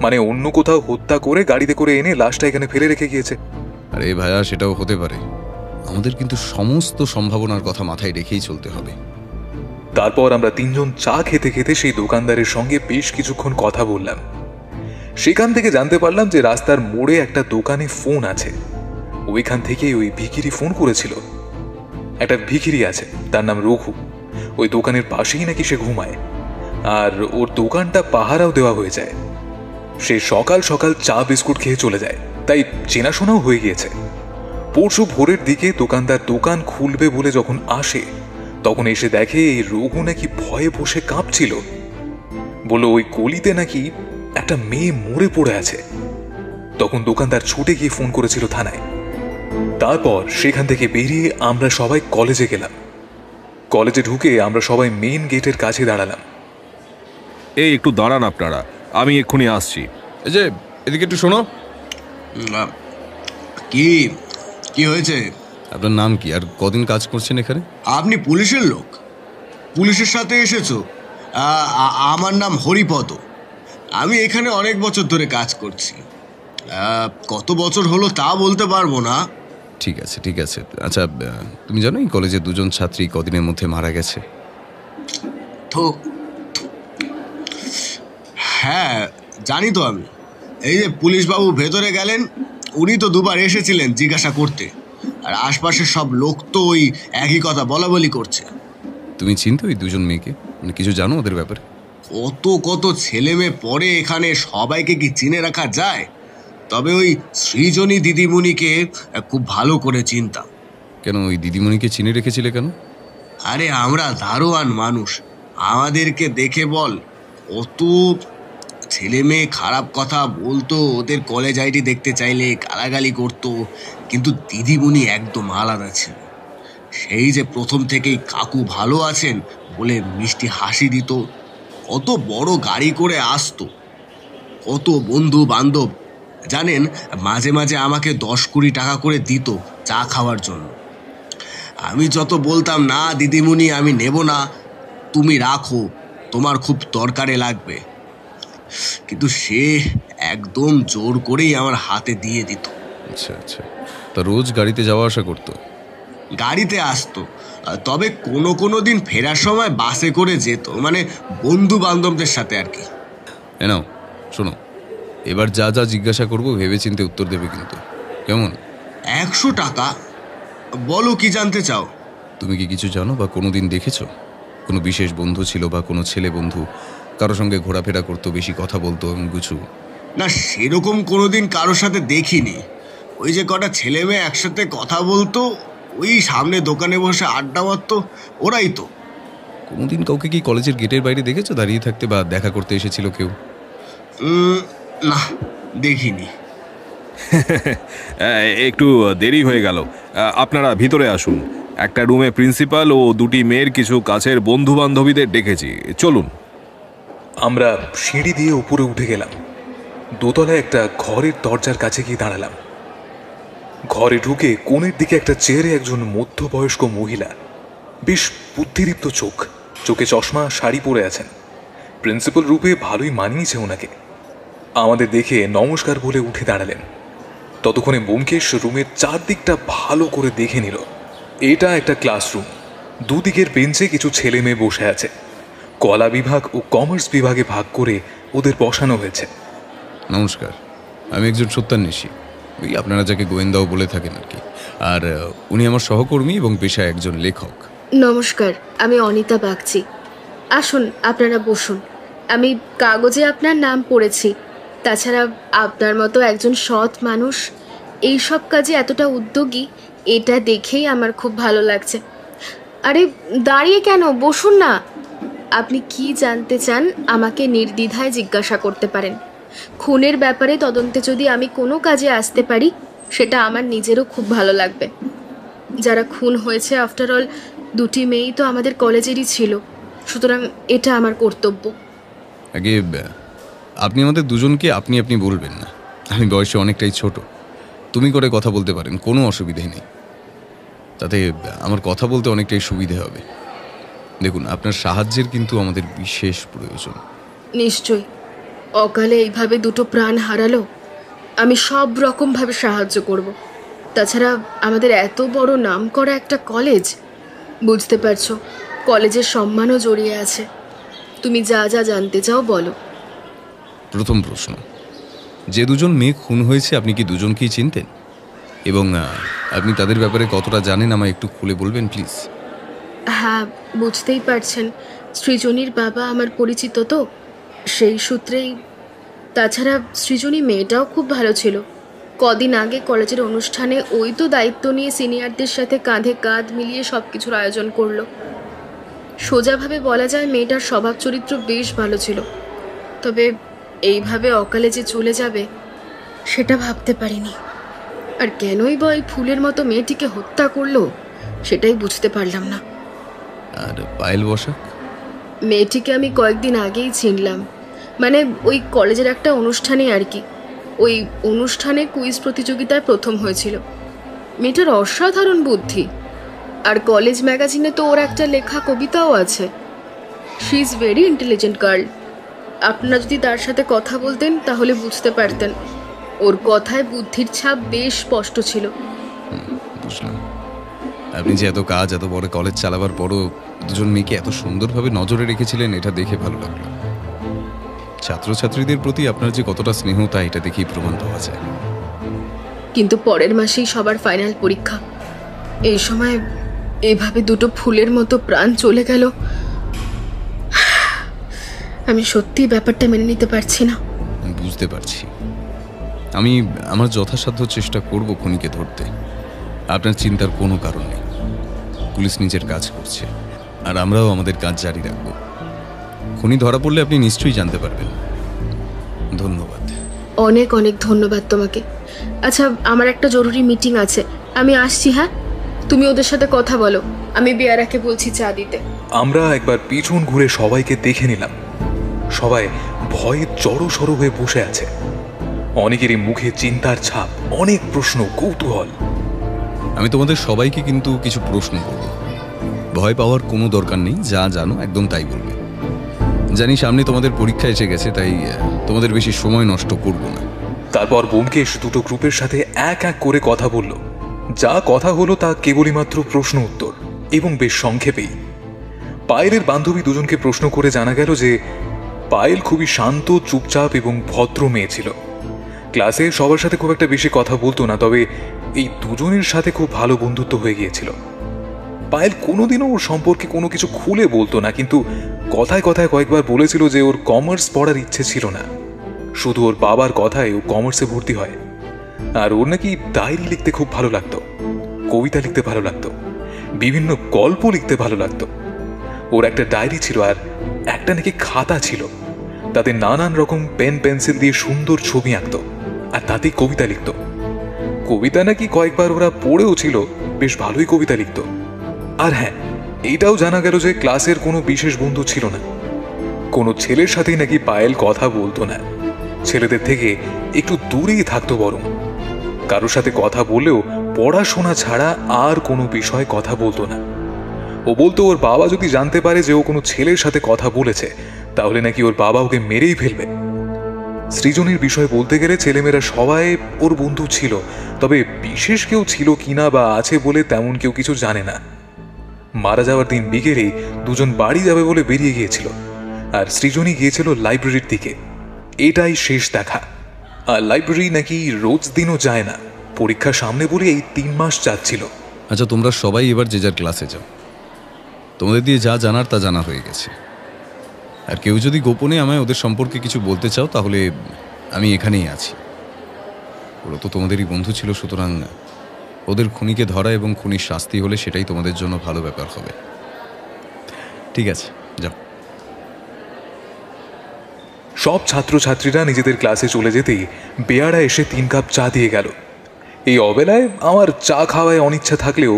[SPEAKER 1] মানে অন্য কোথাও হত্যা করে গাড়িতে করে এনে লাশটা এখানে ফেলে রেখে গিয়েছে।
[SPEAKER 2] আরে ভাইয়া, সেটাও হতে পারে। আমাদের কিন্তু সমস্ত সম্ভাবনার কথা মাথায় রেখেই চলতে হবে।
[SPEAKER 1] তারপর আমরা 3 জন চা খেতে খেতে সেই দোকানদারের সঙ্গে বেশ কিছুক্ষণ কথা বললাম। সেখান থেকে জানতে পারলাম যে রাস্তার মোড়ে একটা দোকানে ফোন আছে, ওইখান থেকে ওই ভিখিরি ফোন করেছিল। একটা ভিখিরি আছে, তার নাম রঘু। ওই দোকানের পাশেই নাকি সে ঘুমায়, আর ওর দোকানটা পাহারাও দেওয়া হয়ে যায়। সে সকাল সকাল চা বিস্কুট খেয়ে চলে যায়, তাই চেনাশোনাও হয়ে গিয়েছে। পরশু ভোরের দিকে দোকানদার দোকান খুলবে বলে যখন আসে, তখন এসে দেখে এই রঘু নাকি ভয়ে বসে কাঁপছিল। বলল ওই গলিতে নাকি একটা মেয়ে মরে পড়ে আছে। তখন দোকানদার ছুটে গিয়ে ফোন করেছিল থানায়। তারপর সেখান থেকে বেরিয়ে আমরা সবাই কলেজে গেলাম। কলেজে ঢুকে আমরা সবাই মেইন গেটের কাছে দাঁড়ালাম।
[SPEAKER 4] এই একটু দাঁড়ান আপনারা, আমি এক্ষুনি আসছি।
[SPEAKER 2] এই যে এদিকে একটু শোনো।
[SPEAKER 5] কি কি হয়েছে?
[SPEAKER 2] আপনার নাম কি, আর কদিন কাজ করছেন এখানে?
[SPEAKER 5] আপনি পুলিশের লোক? পুলিশের সাথে এসেছো? আমার নাম হরিপদ। আমি এখানে অনেক বছর ধরে কাজ করছি। কত বছর হলো তা বলতে পারবো না।
[SPEAKER 2] ঠিক আছে, ঠিক আছে। আচ্ছা, তুমি জানো এই কলেজে 2 জন ছাত্রী কদিনের মধ্যে মারা গেছে?
[SPEAKER 5] তো হ্যাঁ, জানি তো আমি। এই যে পুলিশবাবু ভেতরে গেলেন, উনি তো 2বার এসেছিলেন জিজ্ঞাসা করতে। আর আশপাশের সব লোক তো ওই একই কথা বলা বলি করছে।
[SPEAKER 2] তুমি চিনতে ওই 2 জন মেয়েকে? মানে কিছু জানো ওদের ব্যাপারে?
[SPEAKER 5] কত কত ছেলে মেয়ে পড়ে এখানে, সবাইকে কি চিনে রাখা যায়? তবে ওই সৃজনী দিদিমণিকে খুব ভালো করে চিনতাম।
[SPEAKER 2] কেন, ওই দিদিমণিকে চিনে রেখেছিলে কেন?
[SPEAKER 5] আরে আমরা দারোয়ান মানুষ, আমাদেরকে দেখে বল কত ছেলে মেয়ে খারাপ কথা বলতো, ওদের কলেজ আইডি দেখতে চাইলে গালাগালি করতো। কিন্তু দিদিমণি একদম আলাদা ছিল। সেই যে প্রথম থেকেই কাকু ভালো আছেন বলে মিষ্টি হাসি দিত, কত বড় গাড়ি করে আসতো, কত বন্ধু বান্ধব জানেন, মাঝে মাঝে আমাকে 10-20 টাকা করে দিত চা খাওয়ার জন্য। আমি যত বলতাম না দিদিমণি আমি নেব না, তুমি রাখো, তোমার খুব দরকারে লাগবে, কিন্তু সে একদম জোর করেই আমার হাতে দিয়ে দিত।
[SPEAKER 2] আচ্ছা আচ্ছা, তা রোজ গাড়িতে যাওয়া আসা করতো?
[SPEAKER 5] গাড়িতে আসতো, তবে কোনো কোনো দিন ফেরার সময় বাসে করে যেত, মানে বন্ধু বান্ধবদের সাথে আর কি।
[SPEAKER 2] নাও শোনো, এবার যা যা জিজ্ঞাসা করবো ভেবেচিন্তে উত্তর দেবে কিন্তু, কেমন?
[SPEAKER 5] 100 টাকা? বলো কি জানতে চাও?
[SPEAKER 2] তুমি কি কিছু জানো বা কোনোদিন দেখেছো কোনো বিশেষ বন্ধু ছিল বা কোনো ছেলে বন্ধু কারো সঙ্গে ঘোরাফেরা করতো, বেশি কথা বলতো এমন কিছু?
[SPEAKER 5] না, সেরকম কোনোদিন কারোর সাথে দেখিনি। ওই যে কটা ছেলে মেয়ে একসাথে কথা বলতো, ওই সামনে দোকানে বসে আড্ডা মারতো, ওরাই তো।
[SPEAKER 2] কোনোদিন কাউকে কি কলেজের গেটের বাইরে দেখেছো দাঁড়িয়ে থাকতে বা দেখা করতে এসেছিল কেউ?
[SPEAKER 5] না, দেখিনি।
[SPEAKER 4] একটু দেরি হয়ে গেল, আপনারা ভিতরে আসুন। একটা রুমে প্রিন্সিপাল ও দুটি মেয়ের কিছু কাছের বন্ধু বান্ধবীদের ডেকেছি, চলুন।
[SPEAKER 1] আমরা সিঁড়ি দিয়ে উপরে উঠে গেলাম। দোতলায় একটা ঘরের দরজার কাছে গিয়ে দাঁড়ালাম। ঘরে ঢুকে কোণের দিকে একটা চেয়ারে একজন মধ্যবয়স্ক মহিলা, বেশ বুদ্ধিদীপ্ত চোখ, চোখে চশমা, শাড়ি পরে আছেন। প্রিন্সিপাল রূপে ভালোই মানিয়েছে ওনাকে। আমাদের দেখে নমস্কার বলে উঠে দাঁড়ালেন। ততক্ষণে ব্যোমকেশ রুমের চারদিকটা ভালো করে দেখে নিল। এটা একটা ক্লাসরুম। দুদিকের বেঞ্চে কিছু ছেলে মেয়ে বসে আছে। কলা বিভাগ ও কমার্স বিভাগে ভাগ করে ওদের বসানো হয়েছে।
[SPEAKER 2] নমস্কার, আমি একজন সত্যান্বেষী, ওই আপনারা যাকে গোয়েন্দাও বলে থাকেন আর কি। আর উনি আমার সহকর্মী এবং পেশায় একজন লেখক।
[SPEAKER 6] নমস্কার, আমি অনিতা বাগচি। আসুন, আপনারা বসুন। আমি কাগজে আপনার নাম পড়েছি। তাছাড়া আপনার মতো একজন সৎ মানুষ এই সব কাজে এতটা উদ্যোগী, এটা দেখেই আমার খুব ভালো লাগছে। আরে দাঁড়িয়ে কেন, বসুন না। আপনি কি জানতে চান আমাকে নির্দ্বিধায় জিজ্ঞাসা করতে পারেন। খুনের ব্যাপারে তদন্তে যদি আমি কোনো কাজে আসতে পারি, সেটা আমার নিজেরও খুব ভালো লাগবে। যারা খুন হয়েছে, আফটার অল দুটি মেয়েই তো আমাদের কলেজেরই ছিল, সুতরাং এটা আমার কর্তব্য।
[SPEAKER 2] আগে আপনি আমাদের দুজনকে আপনি আপনি বলবেন না। আমি বয়সে অনেকটাই ছোট, তুমি করে কথা বলতে পারেন, কোনো অসুবিধে নেই। তাতে আমার কথা বলতে অনেকটাই সুবিধে হবে। দেখুন, আপনার সাহায্যের কিন্তু আমাদের বিশেষ প্রয়োজন।
[SPEAKER 6] নিশ্চয়ই। অকালে এইভাবে দুটো প্রাণ হারালো, আমি সব রকমভাবে সাহায্য করব। তাছাড়া আমাদের এত বড় নাম করা একটা কলেজ, বুঝতে পারছো, কলেজের সম্মানও জড়িয়ে আছে। তুমি যা যা জানতে চাও বলো।
[SPEAKER 2] প্রথম প্রশ্ন, যে দুজন মেয়ে খুন হয়েছে আপনি কি দুজনকেই চিনতেন? এবং আপনি তাদের ব্যাপারে কতটা জানেন আমায় একটু খুলে বলবেন প্লিজ?
[SPEAKER 6] হ্যাঁ, বুঝতেই পারছেন, সৃজনীর বাবা আমার পরিচিত তো, সেই সূত্রেই। তাছাড়া সৃজনী মেয়েটাও খুব ভালো ছিল। কদিন আগে কলেজের অনুষ্ঠানে ওই তো দায়িত্ব নিয়ে সিনিয়রদের সাথে কাঁধে কাঁধ মিলিয়ে সব কিছুর আয়োজন করলো। সোজাভাবে বলা যায় মেয়েটার স্বভাব চরিত্র বেশ ভালো ছিল। তবে এইভাবে অকালে যে চলে যাবে সেটা ভাবতে পারিনি। আর কেনই বা ওই ফুলের মতো মেয়েটিকে হত্যা করলো সেটাই বুঝতে পারলাম না।
[SPEAKER 2] আর পায়েল বসাক?
[SPEAKER 6] মেয়েটিকে আমি কয়েকদিন আগেই চিনলাম, মানে ওই কলেজের একটা অনুষ্ঠানে আর কি। ওই অনুষ্ঠানে কুইজ প্রতিযোগিতায় প্রথম হয়েছিল। মেয়েটার অসাধারণ বুদ্ধি, আর কলেজ ম্যাগাজিনে তো ওর একটা লেখা কবিতাও আছে। She is very intelligent girl. আপনারা যদি তার সাথে কথা বলতেন তাহলে বুঝতে পারতেন, ওর কথায় বুদ্ধির ছাপ বেশ স্পষ্ট ছিল।
[SPEAKER 2] বুঝলাম। আপনি যে এত কাজ, এত বড় কলেজ চালাবার পরও দুজন মেয়েকে এত সুন্দরভাবে নজরে রেখেছিলেন, এটা দেখে ভালো লাগলো। ছাত্রছাত্রীদের প্রতি আপনার যে কতটা স্নেহ তা এটা দেখেই প্রমাণ পাওয়া যায়।
[SPEAKER 6] কিন্তু পরের মাসেই সবার ফাইনাল পরীক্ষা। এই সময় এভাবে দুটো ফুলের মতো প্রাণ চলে গেল, আমি সত্যি ব্যাপারটা মেনে নিতে পারছি না।
[SPEAKER 2] বুঝতে পারছি। আমি আমার যথাসাধ্য চেষ্টা করব খুনিকে ধরতে। আপনার চিন্তার কোনো কারণ নেই। পুলিশ নিজের কাজ করছে, আর আমরাও আমাদের কাজ জারি রাখব। খুনি ধরা পড়লে আপনি নিশ্চয়ই জানতে পারবেন। ধন্যবাদ।
[SPEAKER 6] অনেক অনেক ধন্যবাদ তোমাকে। আচ্ছা, আমার একটা জরুরি মিটিং আছে, আমি আসছি। হ্যাঁ, তুমি ওদের সাথে কথা বলো, আমি বেয়ারাকে বলছি চা দিতে।
[SPEAKER 1] আমরা একবার পিছন ঘুরে সবাইকে দেখে নিলাম। সবাই ভয়ে জড়সড় হয়ে বসে আছে। অনেকেরই মুখে চিন্তার ছাপ, অনেক প্রশ্ন, কৌতূহল।
[SPEAKER 2] আমি তোমাদের সবাইকে কিন্তু কিছু প্রশ্ন করব। ভয় পাওয়ার কোনো দরকার নেই, যা জানো একদম তাই বলবে। জানি সামনে তোমাদের পরীক্ষা এসে গেছে, তাই তোমাদের বেশি সময় নষ্ট করব না।
[SPEAKER 1] তারপর ব্যোমকেশ দুটো গ্রুপের সাথে এক এক করে কথা বলল। যা কথা হলো তা কেবলই মাত্র প্রশ্ন উত্তর, এবং বেশ সংক্ষেপেই। পায়েলের বান্ধবী দুজনকে প্রশ্ন করে জানা গেল যে পায়েল খুবই শান্ত, চুপচাপ এবং ভদ্র মেয়ে ছিল। ক্লাসে সবার সাথে খুব একটা বেশি কথা বলতো না, তবে এই দুজনের সাথে খুব ভালো বন্ধুত্ব হয়ে গিয়েছিল। পায়েল কোনোদিনও ওর সম্পর্কে কোনো কিছু খুলে বলতো না, কিন্তু কথায় কথায় কয়েকবার বলেছিল যে ওর কমার্স পড়ার ইচ্ছে ছিল না, শুধু ওর বাবার কথায় ও কমার্সে ভর্তি হয়। আর ওর নাকি ডায়েরি লিখতে খুব ভালো লাগতো, কবিতা লিখতে ভালো লাগতো, বিভিন্ন গল্প লিখতে ভালো লাগতো। ওর একটা ডায়েরি ছিল আর একটা নাকি খাতা ছিল, তাতে নানান রকম পেন পেন্সিল দিয়ে সুন্দর ছবি আঁকতো আর তাতেই কবিতা লিখতো। কবিতা নাকি কয়েকবার ওরা পড়েও ছিল, বেশ ভালোই কবিতা লিখতো। আর হ্যাঁ, এইটাও জানা গেল যে ক্লাসের কোনো বিশেষ বন্ধু ছিল না, কোনো ছেলের সাথেই নাকি পায়েল কথা বলতো না, ছেলেদের থেকে একটু দূরেই থাকতো। বরং কারোর সাথে কথা বললেও পড়াশোনা ছাড়া আর কোনো বিষয়ে কথা বলতো না। ও বলতো ওর বাবা যদি জানতে পারে যে ও কোনো ছেলের সাথে কথা বলেছে, তাহলে নাকি ওর বাবা ওকে মেরেই ফেলবে। সৃজনীর বিষয় বলতে গেলে ছেলেমেয়েরা সবাই ওর বন্ধু ছিল, তবে বিশেষ কেউ ছিল কিনা বা আছে বলে তেমন কেউ কিছু জানে না। মারা যাওয়ার দিন বিকেলেই দুজন বাড়ি যাবে বলে বেরিয়ে গিয়েছিল, আর সৃজনী গিয়েছিল লাইব্রেরির দিকে। এটাই শেষ দেখা। আর লাইব্রেরি নাকি রোজ দিনও যায় না, পরীক্ষা সামনে বলে এই 3 মাস যাচ্ছিল।
[SPEAKER 2] আচ্ছা, তোমরা সবাই এবার যে যার ক্লাসে যাও। তোমাদের দিয়ে যা জানার তা জানা হয়ে গেছে। আর কেউ যদি গোপনে আমায় ওদের সম্পর্কে কিছু বলতে চাও, তাহলে আমি এখানেই আছি। ওরা তো তোমাদেরই বন্ধু ছিল, সুতরাং ওদের খুনিকে ধরা এবং খুনির শাস্তি হলে সেটাই তোমাদের জন্য ভালো ব্যাপার হবে। ঠিক আছে, যাও।
[SPEAKER 1] সব ছাত্রছাত্রীরা নিজেদের ক্লাসে চলে যেতেই বেয়ারা এসে 3 কাপ চা দিয়ে গেল। এই অবেলায় আমার চা খাওয়ায় অনিচ্ছা থাকলেও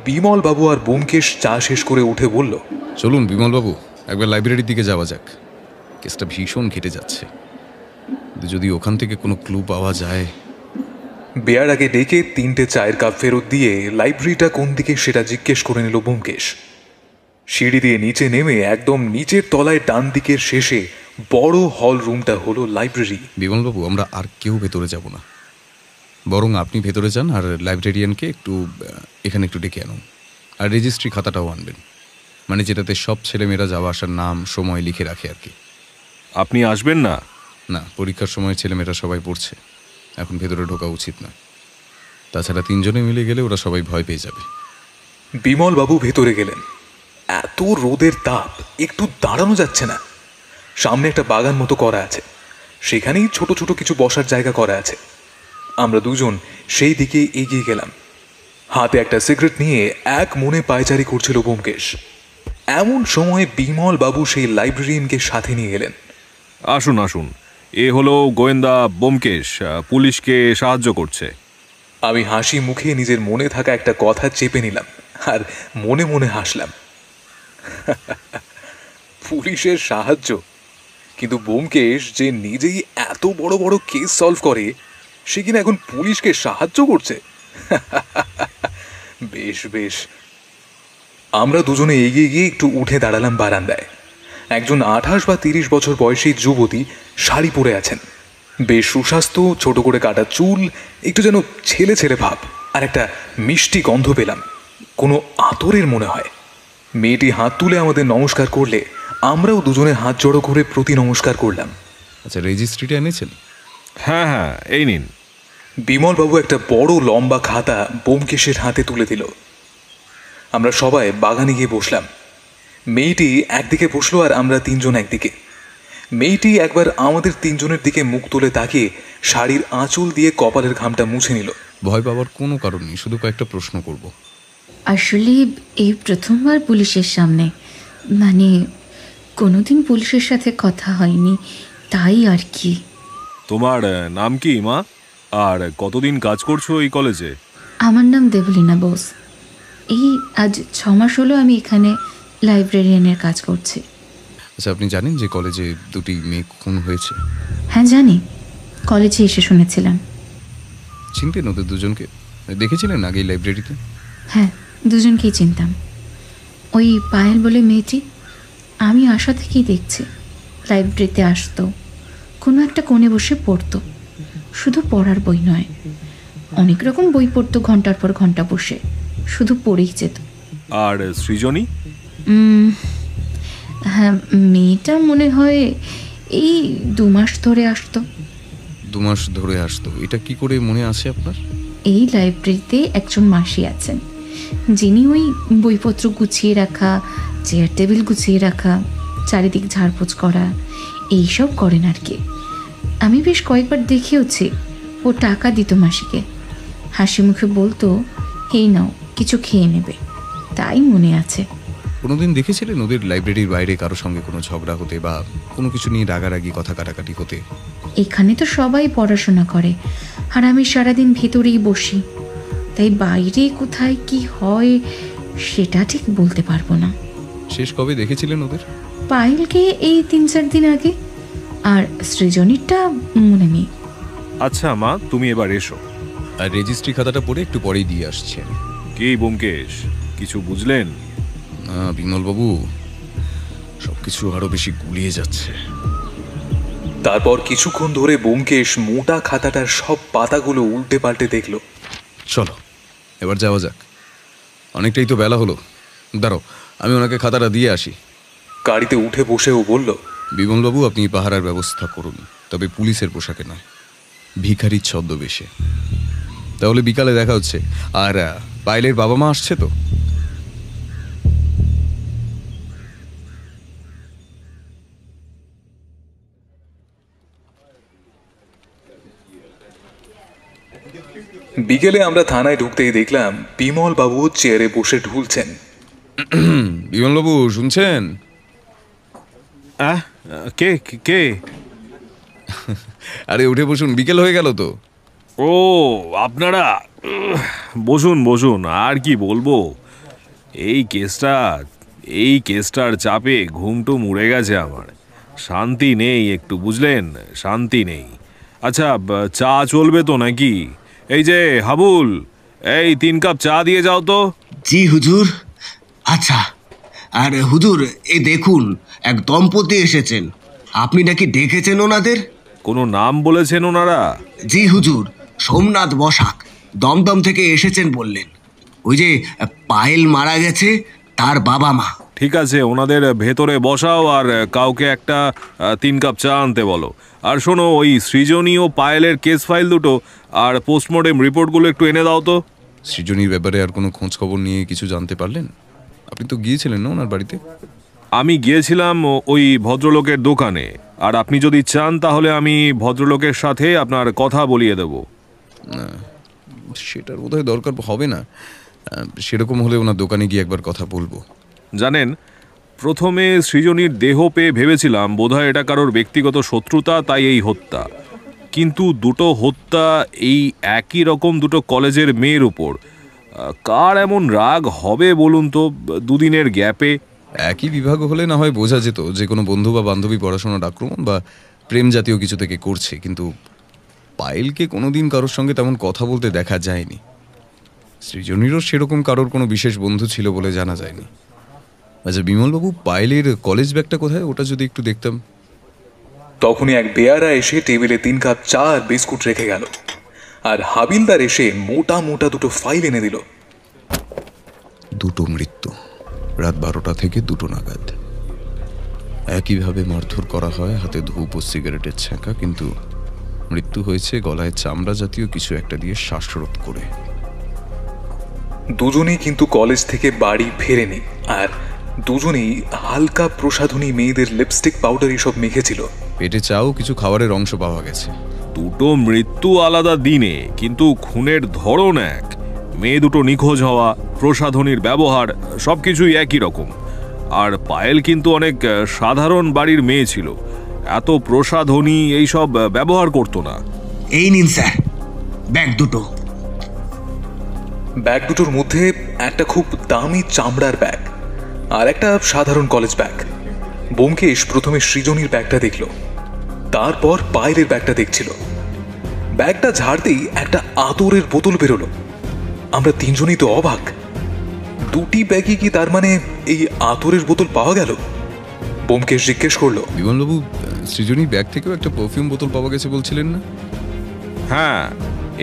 [SPEAKER 1] বিমল বাবু আর ব্যোমকেশ চা শেষ করে উঠে বলল,
[SPEAKER 2] চলুন বিমলবাবু, একবার লাইব্রেরির দিকে যাওয়া যাক। কেসটা ভীষণ ঘেটে যাচ্ছে, যদি ওখান থেকে কোনো ক্লু পাওয়া যায়।
[SPEAKER 1] বেয়ারাকে ডেকে 3টে চায়ের কাপ ফেরত দিয়ে লাইব্রেরিটা কোন দিকে সেটা জিজ্ঞেস করে নিল ব্যোমকেশ। সিঁড়ি দিয়ে নিচে নেমে একদম নিচের তলায় ডান দিকের শেষে বড় হল রুমটা হলো লাইব্রেরি।
[SPEAKER 2] বিমলবাবু, আমরা আর কেউ ভেতরে যাব না, বরং আপনি ভেতরে যান আর লাইব্রেরিয়ানকে এখানে একটু ডেকে আনুন। আর রেজিস্ট্রি খাতাটাও আনবেন, মানে যেটাতে সব ছেলেমেয়েরা যাওয়া আসার নাম সময় লিখে রাখে আর কি।
[SPEAKER 4] আপনি আসবেন না?
[SPEAKER 2] না, পরীক্ষার সময় ছেলেমেয়েরা সবাই পড়ছে, এখন ভেতরে ঢোকা উচিত না। তাছাড়া 3 জনে মিলে গেলে ওরা সবাই ভয় পেয়ে যাবে।
[SPEAKER 1] বিমল বাবু ভেতরে গেলেন। এত রোদের তাপ, একটু দাঁড়ানো যাচ্ছে না। সামনে একটা বাগান মতো করা আছে, সেখানেই ছোট ছোট কিছু বসার জায়গা করা আছে। আমরা দুজন সেই দিকে এগিয়ে গেলাম। হাতে একটা সিগারেট নিয়ে এক মনে পায়চারি করছিল ব্যোমকেশ। এমন সময় বিমল বাবু সেই লাইব্রেরিয়ানকে সাথে নিয়ে এলেন।
[SPEAKER 4] আসুন আসুন, এ হলো গোয়েন্দা ব্যোমকেশ, পুলিশকে সাহায্য করছে।
[SPEAKER 1] আমি হাসি মুখে নিজের মনে থাকা একটা কথা চেপে নিলাম আর মনে মনে হাসলাম। পুলিশের সাহায্য? কিন্তু ব্যোমকেশ যে নিজেই এত বড় বড় কেস সলভ করে, সে কিনা এখন পুলিশকে সাহায্য করছে। বেশ বেশ। আমরা দুজনে এগিয়ে গিয়ে একটু উঠে দাঁড়ালাম বারান্দায়। একজন 28 বা 30 বছর বয়সী যুবতী শাড়ি পরে আছেন, বেশ সুস্বাস্থ্য, ছোট করে কাটা চুল, একটু যেন ছেলে ছেলে ভাব, আর একটা মিষ্টি গন্ধ পেলাম, কোনো আতরের মনে হয়। মেয়েটি হাত তুলে আমাদের নমস্কার করলে আমরাও দুজনে হাত জড়ো করে প্রতি নমস্কার করলাম।
[SPEAKER 2] আচ্ছা, রেজিস্ট্রিটা এনেছেন?
[SPEAKER 4] হ্যাঁ হ্যাঁ, এই নিন।
[SPEAKER 1] বিমলবাবু একটা বড় লম্বা খাতা ব্যোমকেশের হাতে তুলে দিল। আমরা সবাই বাগানে গিয়ে বসলাম। মেয়েটি একদিকে বসলো আর আমরা 3 জন একদিকে। মেয়েটি একবার আমাদের 3 জনের দিকে মুখ তুলে তাকিয়ে শাড়ির আঁচল দিয়ে কপালের ঘামটা মুছে নিল।
[SPEAKER 2] ভয় পাওয়ার কোনো কারণ নেই, শুধু কয়েকটা প্রশ্ন করব।
[SPEAKER 7] আসলে এই প্রথমবার পুলিশের সামনে, মানে কোনোদিন পুলিশের সাথে কথা হয়নি, তাই আর কি।
[SPEAKER 4] তোমার নাম কি মা? আর কতদিন কাজ করছো এই কলেজে?
[SPEAKER 7] আমার নাম দেবলীনা বোস। এই আজ 6 মাস হলো আমি এখানে লাইব্রেরিয়ানের কাজ করছি।
[SPEAKER 2] আচ্ছা, আপনি জানেন যে কলেজে 2টি মেয়ে খুন হয়েছে?
[SPEAKER 7] হ্যাঁ জানি, কলেজে এসে শুনেছিলাম।
[SPEAKER 2] চিনতেন ওদের দুজনকে? দেখেছিলেন আগেই লাইব্রেরিতে?
[SPEAKER 7] হ্যাঁ, দুজনকেই চিনতাম। ওই পায়েল বলে মেয়েটি আমি আসা থেকেই দেখছি, লাইব্রেরিতে আসতো, কোনো একটা কোণে বসে পড়তো। শুধু পড়ার বই নয়, অনেক রকম বই পড়তো, ঘন্টার পর ঘন্টা বসে শুধু পড়েই যেত।
[SPEAKER 4] আর সৃজনী?
[SPEAKER 7] হ্যাঁ, মেয়েটা মনে হয় এই 2 মাস ধরে আসতো।
[SPEAKER 2] 2 মাস ধরে আসতো, এটা কি করে মনে আছে আপনার?
[SPEAKER 7] এই লাইব্রেরিতে একজন মাসি আছেন, যিনি ওই বইপত্র গুছিয়ে রাখা, চেয়ার টেবিল গুছিয়ে রাখা, চারিদিক ঝাড়পোছ করা, এইসব করেন আর কি। আমি বেশ কয়েকবার দেখেওছি ও টাকা দিত মাসিকে, হাসি মুখে বলতো এই নাও কিছু খেয়ে নেবে, তাই মনে আছে।
[SPEAKER 2] কোনোদিন দেখেছিলেন ওদের লাইব্রেরির বাইরে কারো সঙ্গে কোনো ঝগড়া হতে বা কোনো কিছু নিয়ে রাগারাগি কথা কাটাকাটি হতে?
[SPEAKER 7] এখানে তো সবাই পড়াশোনা করে, আর আমি সারাদিন ভেতরেই বসি, তাই বাইরে কোথায় কি হয় সেটা ঠিক বলতে পারবো না।
[SPEAKER 2] শেষ কবে দেখেছিলেন ওদের?
[SPEAKER 7] পায়েলকে এই 3-4 দিন আগে, আর সৃজনীরটা মনে নেই।
[SPEAKER 4] আচ্ছা মা, তুমি এবার এসো।
[SPEAKER 2] আর রেজিস্ট্রি খাতাটা পড়ে একটু পরেই দিয়ে আসছি আমি।
[SPEAKER 4] কি ব্যোমকেশ, কিছু বুঝলেন?
[SPEAKER 2] না বিমলবাবু, সবকিছু আরো বেশি গুলিয়ে যাচ্ছে।
[SPEAKER 1] তারপর কিছুক্ষণ ধরে ব্যোমকেশ মোটা খাতাটার সব পাতাগুলো উল্টে পাল্টে দেখল।
[SPEAKER 2] চলো এবার যাওয়া যাক, অনেকটাই তো বেলা হলো। দাঁড়াও, আমি ওনাকে খাতাটা দিয়ে আসি।
[SPEAKER 1] গাড়িতে উঠে বসে ও বলল,
[SPEAKER 2] বিমলবাবু, আপনি পাহারার ব্যবস্থা করুন, তবে পুলিশের পোশাকে নয়, ভিখারির ছদ্মবেশে। তাহলে বিকালে দেখা হচ্ছে। আর পায়েলের বাবা মা আসছে তো?
[SPEAKER 1] বিকেলে আমরা থানায় ঢুকতেই দেখলাম বিমল বাবু চেয়ারে বসে ঢুলছেন।
[SPEAKER 2] বিমলবাবু শুনছেন?
[SPEAKER 4] কে কে?
[SPEAKER 2] আরে উঠে বসুন, বিকেল হয়ে গেল তো।
[SPEAKER 4] ও আপনারা, বসুন বসুন। আর কি বলবো, এই কেসটার চাপে ঘুমটুম উড়ে গেছে আমার। শান্তি নেই একটু, বুঝলেন, শান্তি নেই। আচ্ছা চা চলবে তো নাকি? এই যে হাবুল, এই 3 কাপ চা দিয়ে যাও তো।
[SPEAKER 5] জি হুজুর। আচ্ছা, আর হুজুর এই দেখুন এক দম্পতি এসেছেন, আপনি নাকি দেখেছেন ওনাদের?
[SPEAKER 4] কোনো নাম বলেছেন ওনারা?
[SPEAKER 5] জি হুজুর, সোমনাথ বসাক দমদম থেকে এসেছেন বললেন। ওই যে পায়েল মারা গেছে তার বাবা মা।
[SPEAKER 4] ঠিক আছে, ওনাদের ভেতরে বসাও আর কাউকে একটা 3 কাপ চা আনতে বলো। আর শোনো, ওই সৃজনী ও পায়েলের কেস ফাইল দুটো আর পোস্টমর্টেম রিপোর্টগুলো একটু এনে দাও তো।
[SPEAKER 2] সৃজনীর ব্যাপারে আর কোনো খোঁজ খবর নিয়ে কিছু জানতে পারলেন? আপনি তো গিয়েছিলেন না ওনার বাড়িতে?
[SPEAKER 4] আমি গিয়েছিলাম ওই ভদ্রলোকের দোকানে, আর আপনি যদি চান তাহলে আমি ভদ্রলোকের সাথে আপনার কথা বলিয়ে দেব।
[SPEAKER 2] না, সেটার বোধহয় দরকার হবে না। সেরকম হলে ওনার দোকানে গিয়ে একবার কথা বলবো।
[SPEAKER 4] জানেন, প্রথমে সৃজনীর দেহ পেয়ে ভেবেছিলাম বোধহয় এটা কারোর ব্যক্তিগত শত্রুতা, তাই এই হত্যা। কিন্তু দুটো হত্যা এই একই রকম দুটো কলেজের মেয়ের উপর, কার এমন রাগ হবে বলুন তো 2 দিনের গ্যাপে?
[SPEAKER 2] একই বিভাগ হলে না হয় বোঝা যেত যে কোনো বন্ধু বা বান্ধবী পড়াশোনার আক্রমণ বা প্রেম জাতীয় কিছু থেকে করছে, কিন্তু পায়েলকে কোনোদিন কারোর সঙ্গে তেমন কথা বলতে দেখা যায়নি। সৃজনীরও সেরকম কারোর কোনো বিশেষ বন্ধু ছিল বলে জানা যায়নি। আচ্ছা বিমলবাবু, পায়েলের কলেজ ব্যাগটা কোথায়? ওটা যদি একটু দেখতাম।
[SPEAKER 1] তখনই এক বেয়ারা এসে টেবিলে 3 কাপ চা আর বিস্কুট রেখে গেল, আর হাবিলদার এসে মোটা মোটা দুটো ফাইল এনে দিল।
[SPEAKER 2] 2 মৃত্যু, রাত 12টা থেকে 2 নাগাদ। একইভাবে মারধর করা হয়, হাতে ধূপ ও সিগারেটের ছ্যাঁকা, কিন্তু মৃত্যু হয়েছে গলায় চামড়া জাতীয় কিছু একটা দিয়ে শ্বাসরোধ করে।
[SPEAKER 1] দুজনেই কিন্তু কলেজ থেকে বাড়ি ফেরেনি, আর দুজনেই হালকা প্রসাধনী মেয়েদের লিপস্টিক পাউডার এসব মেখেছিল।
[SPEAKER 2] পেটে চাও কিছু খাবারের অংশ পাওয়া গেছে।
[SPEAKER 4] দুটো মৃত্যু আলাদা দিনে, কিন্তু খুনের ধরন এক। মেয়ে দুটো নিখোঁজ হওয়া, প্রসাধনীর ব্যবহার, সবকিছুই একই রকম। আর পায়েল কিন্তু অনেক সাধারণ বাড়ির মেয়ে ছিল, এত প্রসাধনী এইসব ব্যবহার করতো না।
[SPEAKER 5] এই নিন স্যার ব্যাগ দুটো।
[SPEAKER 1] ব্যাগ দুটোর মধ্যে একটা খুব দামি চামড়ার ব্যাগ আর একটা সাধারণ কলেজ ব্যাগ। ব্যোমকেশ প্রথমে সৃজনীর ব্যাগটা দেখল, তারপর পায়েলের ব্যাগটা দেখছিল। ব্যাগটা ঝাড়তেই একটা আতরের বোতল বেরোলো। আমরা 3 জনেই তো অবাক। 2টি ব্যাগই কি তার মানে এই আতরের বোতল পাওয়া গেল? ব্যোমকেশ জিজ্ঞেস করলো,
[SPEAKER 2] বিমলবাবু, সৃজনীর ব্যাগ থেকেও একটা পারফিউম বোতল পাওয়া গেছে বলছিলেন না?
[SPEAKER 4] হ্যাঁ,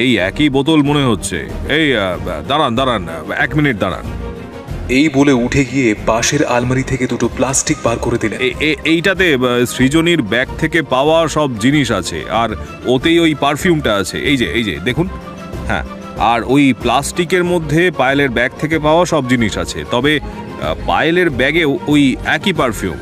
[SPEAKER 4] এই একই বোতল মনে হচ্ছে। এই দাঁড়ান 1 মিনিট দাঁড়ান।
[SPEAKER 1] এই বলে উঠে গিয়ে পাশের আলমারি থেকে দুটো প্লাস্টিক বার করে দিলেন।
[SPEAKER 4] এইটাতে সৃজনীর ব্যাগ থেকে পাওয়া সব জিনিস আছে, আর ওতেই ওই পারফিউমটা আছে। এই যে দেখুন। হ্যাঁ, আর ওই প্লাস্টিকের মধ্যে পায়েলের ব্যাগ থেকে পাওয়া সব জিনিস আছে, তবে পায়েলের ব্যাগেও ওই একই পারফিউম।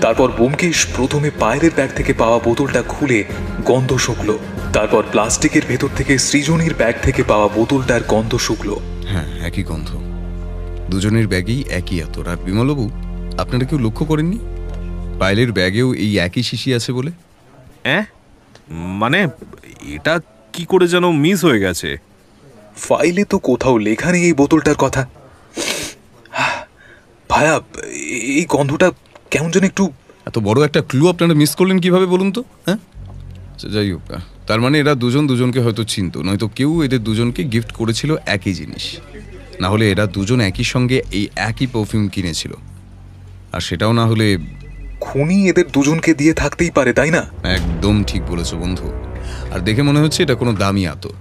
[SPEAKER 1] তারপর ব্যোমকেশ প্রথমে পায়েলের ব্যাগ থেকে পাওয়া বোতলটা খুলে গন্ধ শুকলো, তারপর প্লাস্টিকের ভেতর থেকে সৃজনীর ব্যাগ থেকে পাওয়া বোতলটার গন্ধ শুকলো।
[SPEAKER 2] হ্যাঁ, একই গন্ধ, দুজনের ব্যাগেই একই আতর। আর বিমলবাবু, আপনারা কেউ লক্ষ্য করেননি পায়েলের ব্যাগেও এই একই শিশি আছে বলে?
[SPEAKER 4] হ্যাঁ, মানে এটা কি করে যেন মিস হয়ে গেছে।
[SPEAKER 1] ফাইলে তো কোথাও লেখা নেই এই বোতলটার কথা। ভায়া, এই গন্ধটা কেমন যেন একটু।
[SPEAKER 2] এত বড় একটা ক্লু আপনারা মিস করলেন কিভাবে বলুন তো? হ্যাঁ, যাই হোক, তার মানে এরা দুজন দুজনকে হয়তো চিনত, নয়তো কেউ এদের দুজনকে গিফট করেছিল একই জিনিস। না হলে এরা দুজন একই সঙ্গে এই একই পারফিউম কিনেছিল, আর সেটাও না হলে
[SPEAKER 1] খুনি এদের দুজনকে দিয়ে থাকতেই পারে, তাই না?
[SPEAKER 2] একদম ঠিক বলেছো বন্ধু। আর দেখে মনে হচ্ছে এটা কোনো দামি আতর।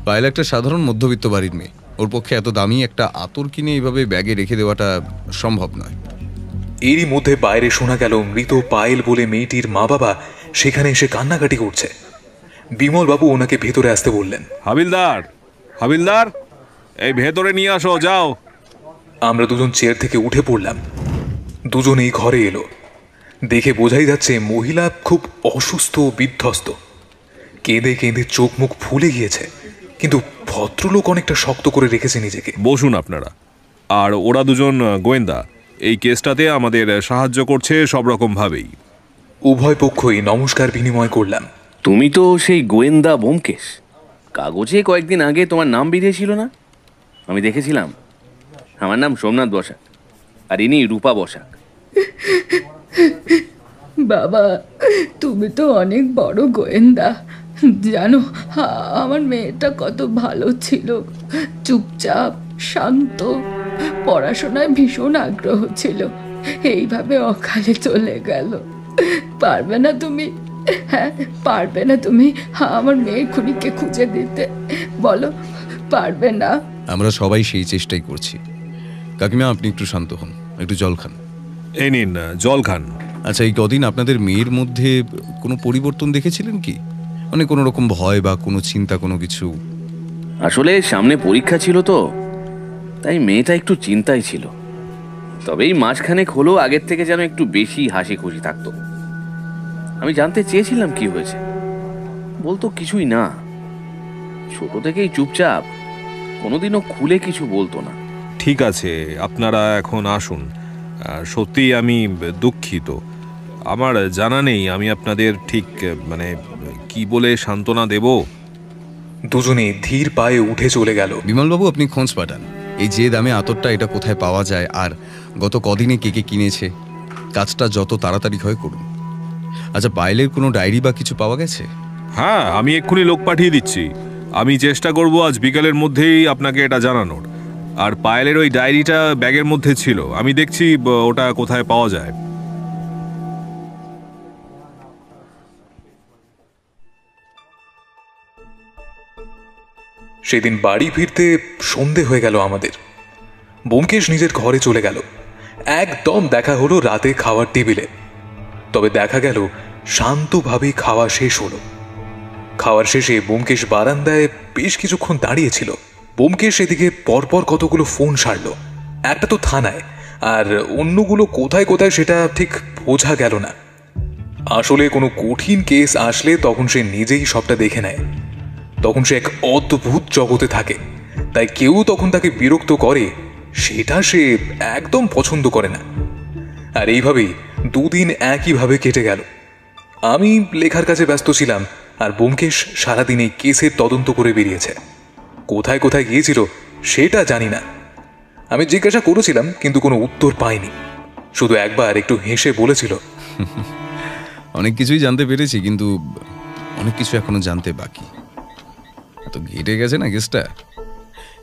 [SPEAKER 2] পায়েল একটা সাধারণ মধ্যবিত্ত বাড়ির মেয়ে, ওর পক্ষে এত দামি একটা আতর কিনে এইভাবে ব্যাগে রেখে দেওয়াটা সম্ভব নয়।
[SPEAKER 1] এরই মধ্যে বাইরে শোনা গেল মৃত পায়েল বলে মেয়েটির মা বাবা সেখানে এসে কান্নাকাটি করছে। বিমলবাবু ওনাকে ভেতরে আসতে বললেন।
[SPEAKER 4] হাবিলদার, হাবিলদার, এই ভেতরে নিয়ে আসো, যাও।
[SPEAKER 1] আমরা দুজন চেয়ার থেকে উঠে পড়লাম। দুজনেই ঘরে এলো। দেখে বোঝাই যাচ্ছে মহিলা খুব অসুস্থ, বিধ্বস্ত, কেঁদে কেঁদে চোখ মুখ ফুলে গিয়েছে, কিন্তু ভদ্রলোক অনেকটা শক্ত করে রেখেছে নিজেকে।
[SPEAKER 4] বসুন আপনারা। আর ওরা দুজন গোয়েন্দা, এই কেসটাতে আমাদের সাহায্য করছে সব রকম ভাবেই।
[SPEAKER 1] উভয় পক্ষই নমস্কার বিনিময় করলাম।
[SPEAKER 8] তুমি তো সেই গোয়েন্দা ব্যোমকেশ, কাগজে কয়েকদিন আগে তোমার নাম বেরিয়েছিল না? আমি দেখেছিলাম। আমার নাম সোমনাথ বসাক, আর ইনি রূপা বসাক।
[SPEAKER 9] বাবা, তুমি তো অনেক বড় গোয়েন্দা। জানো, আমার মেয়েটা কত ভালো ছিল, চুপচাপ, শান্ত, পড়াশোনায় ভীষণ আগ্রহ ছিল। এইভাবে অকালে চলে গেল। পারবে না তুমি? হ্যাঁ, পারবে না তুমি আমার মেয়ে খুনিকে খুঁজে দিতে? বলো, পারবে না?
[SPEAKER 2] আমরা সবাই সেই চেষ্টাই করছি। কাকিমা, আপনি একটু শান্ত হন, একটু জল খান।
[SPEAKER 4] এই নিন, জল খান।
[SPEAKER 2] আচ্ছা, এই কদিন আপনাদের মেয়ের মধ্যে কোনো পরিবর্তন দেখেছিলেন কি? মানে কোনো রকম ভয় বা কোনো চিন্তা, কোনো কিছু?
[SPEAKER 8] আসলে সামনে পরীক্ষা ছিল তো, তাই মেয়েটা একটু চিন্তায় ছিল। তবে এই মাসখানেক হলো আগের থেকে যেন একটু বেশি হাসি খুশি থাকতো। আমি জানতে চেয়েছিলাম কি হয়েছে, বলতো কিছুই না। ছোট থেকেই চুপচাপ, কোনোদিনও খুলে কিছু বলতো না।
[SPEAKER 4] ঠিক আছে, আপনারা এখন আসুন। সত্যিই আমি দুঃখিত। আমার জানা নেই আমি আপনাদের ঠিক মানে কি বলে সান্ত্বনা দেব।
[SPEAKER 1] দুজনে ধীর পায়ে উঠে চলে গেল।
[SPEAKER 2] বিমলবাবু, আপনি খোঁজ পাঠান এই যে দামে আতরটা, এটা কোথায় পাওয়া যায়, আর গত কদিনে কে কে কিনেছে। কাজটা যত তাড়াতাড়ি হয় করুন। আচ্ছা, পায়েলের কোনো ডায়েরি বা কিছু পাওয়া গেছে?
[SPEAKER 4] হ্যাঁ, আমি এক্ষুনি লোক পাঠিয়ে দিচ্ছি। আমি চেষ্টা করব আজ বিকালের মধ্যেই আপনাকে এটা জানানোর। আর পায়েলের ওই ডায়েরিটা ব্যাগের মধ্যে ছিল, আমি দেখছি ওটা কোথায় পাওয়া যায়।
[SPEAKER 1] সেদিন বাড়ি ফিরতে সন্ধে হয়ে গেল আমাদের। ব্যোমকেশ নিজের ঘরে চলে গেল। একদম দেখা হলো রাতে খাওয়ার টেবিলে। তবে দেখা গেল শান্তভাবে খাওয়া শেষ হলো। খাওয়ার শেষে ব্যোমকেশ বারান্দায় বেশ কিছুক্ষণ দাঁড়িয়েছিল। ব্যোমকেশ এদিকে পরপর কতগুলো ফোন সারলো। একটা তো থানায়, আর অন্যগুলো কোথায় কোথায় সেটা ঠিক বোঝা গেল না। আসলে কোনো কঠিন কেস আসলে তখন সে নিজেই সবটা দেখে নেয়। তখন সে এক অদ্ভুত জগতে থাকে, তাই কেউ তখন তাকে বিরক্ত করে সেটা সে একদম পছন্দ করে না। আর এইভাবেই দুদিন একইভাবে কেটে গেল। আমি লেখার কাজে ব্যস্ত ছিলাম, আর ব্যোমকেশ সারাদিন এই কেসের তদন্ত করে বেরিয়েছে। কোথায় কোথায় গিয়েছিল সেটা জানি না। আমি জিজ্ঞাসা করেছিলাম, কিন্তু কোনো উত্তর পাইনি। শুধু একবার একটু হেসে বলেছিল,
[SPEAKER 2] অনেক কিছুই জানতে পেরেছি, কিন্তু অনেক কিছু এখনো জানতে বাকি। তো ঘেটে গেছে না কেসটা,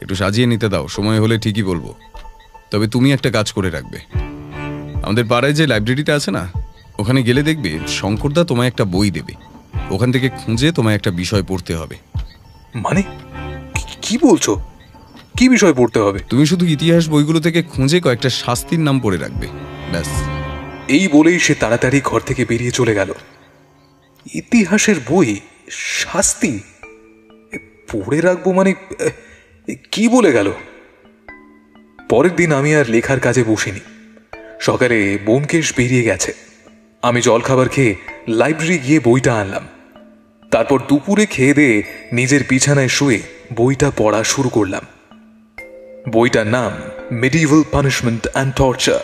[SPEAKER 2] একটু সাজিয়ে নিতে দাও, সময় হলে ঠিকই বলবো। তবে তুমি একটা কাজ করে রাখবে, আমাদের পাড়ায় যে লাইব্রেরিটা আছে না, ওখানে গেলে দেখবে শঙ্করদা তোমায় একটা বই দেবে। ওখান থেকে খুঁজে তোমায় একটা বিষয় পড়তে হবে।
[SPEAKER 1] মানে কি বলছো? কি বিষয় পড়তে হবে?
[SPEAKER 2] তুমি শুধু ইতিহাস বইগুলো থেকে খুঁজে কয়েকটা শাস্তির নাম পড়ে রাখবে, ব্যাস।
[SPEAKER 1] এই বলেই সে তাড়াতাড়ি ঘর থেকে বেরিয়ে চলে গেল। ইতিহাসের বই? শাস্তি? পড়ে রাখবো মানে কি বলে গেল? পরের দিন আমি আর লেখার কাজে বসিনি। সকালে ব্যোমকেশ বেরিয়ে গেছে। আমি জলখাবার খেয়ে লাইব্রেরি গিয়ে বইটা আনলাম। তারপর দুপুরে খেয়ে দিয়ে নিজের বিছানায় শুয়ে বইটা পড়া শুরু করলাম। বইটার নাম মেডিভেল পানিশমেন্ট অ্যান্ড টর্চার।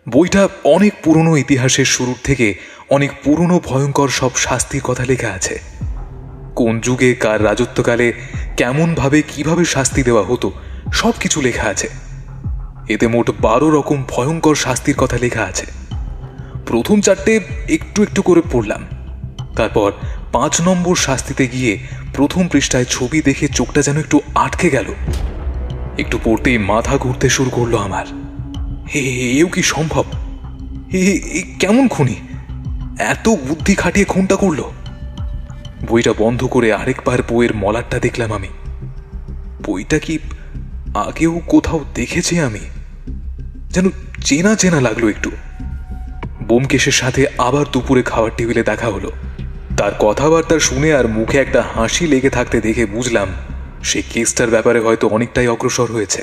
[SPEAKER 1] বইটা অনেক পুরনো ইতিহাসের শুরুর থেকে অনেক পুরনো ভয়ঙ্কর সব শাস্তির কথা লেখা আছে। কোন যুগে কার রাজত্বকালে কেমনভাবে কিভাবে শাস্তি দেওয়া হতো সব কিছু লেখা আছে। এতে মোট 12 রকম ভয়ঙ্কর শাস্তির কথা লেখা আছে। প্রথম 4টে একটু একটু করে পড়লাম। তারপর 5 নম্বর শাস্তিতে গিয়ে প্রথম পৃষ্ঠায় ছবি দেখে চোখটা যেন একটু আটকে গেল। একটু পড়তেই মাথা ঘুরতে শুরু করলো আমার। এও কি সম্ভব? কেমন খুনি এত বুদ্ধি খাটিয়ে খুনটা করলো? বইটা বন্ধ করে আরেকবার বইয়ের মলাটটা দেখলাম আমি। বইটা কি আগেও কোথাও দেখেছি আমি? যেন চেনা চেনা লাগলো একটু। ব্যোমকেশের সাথে আবার দুপুরে খাওয়ার টেবিলে দেখা হলো। তার কথাবার্তা শুনে আর মুখে একটা হাসি লেগে থাকতে দেখে বুঝলাম সে কেসটার ব্যাপারে হয়তো অনেকটাই অগ্রসর হয়েছে।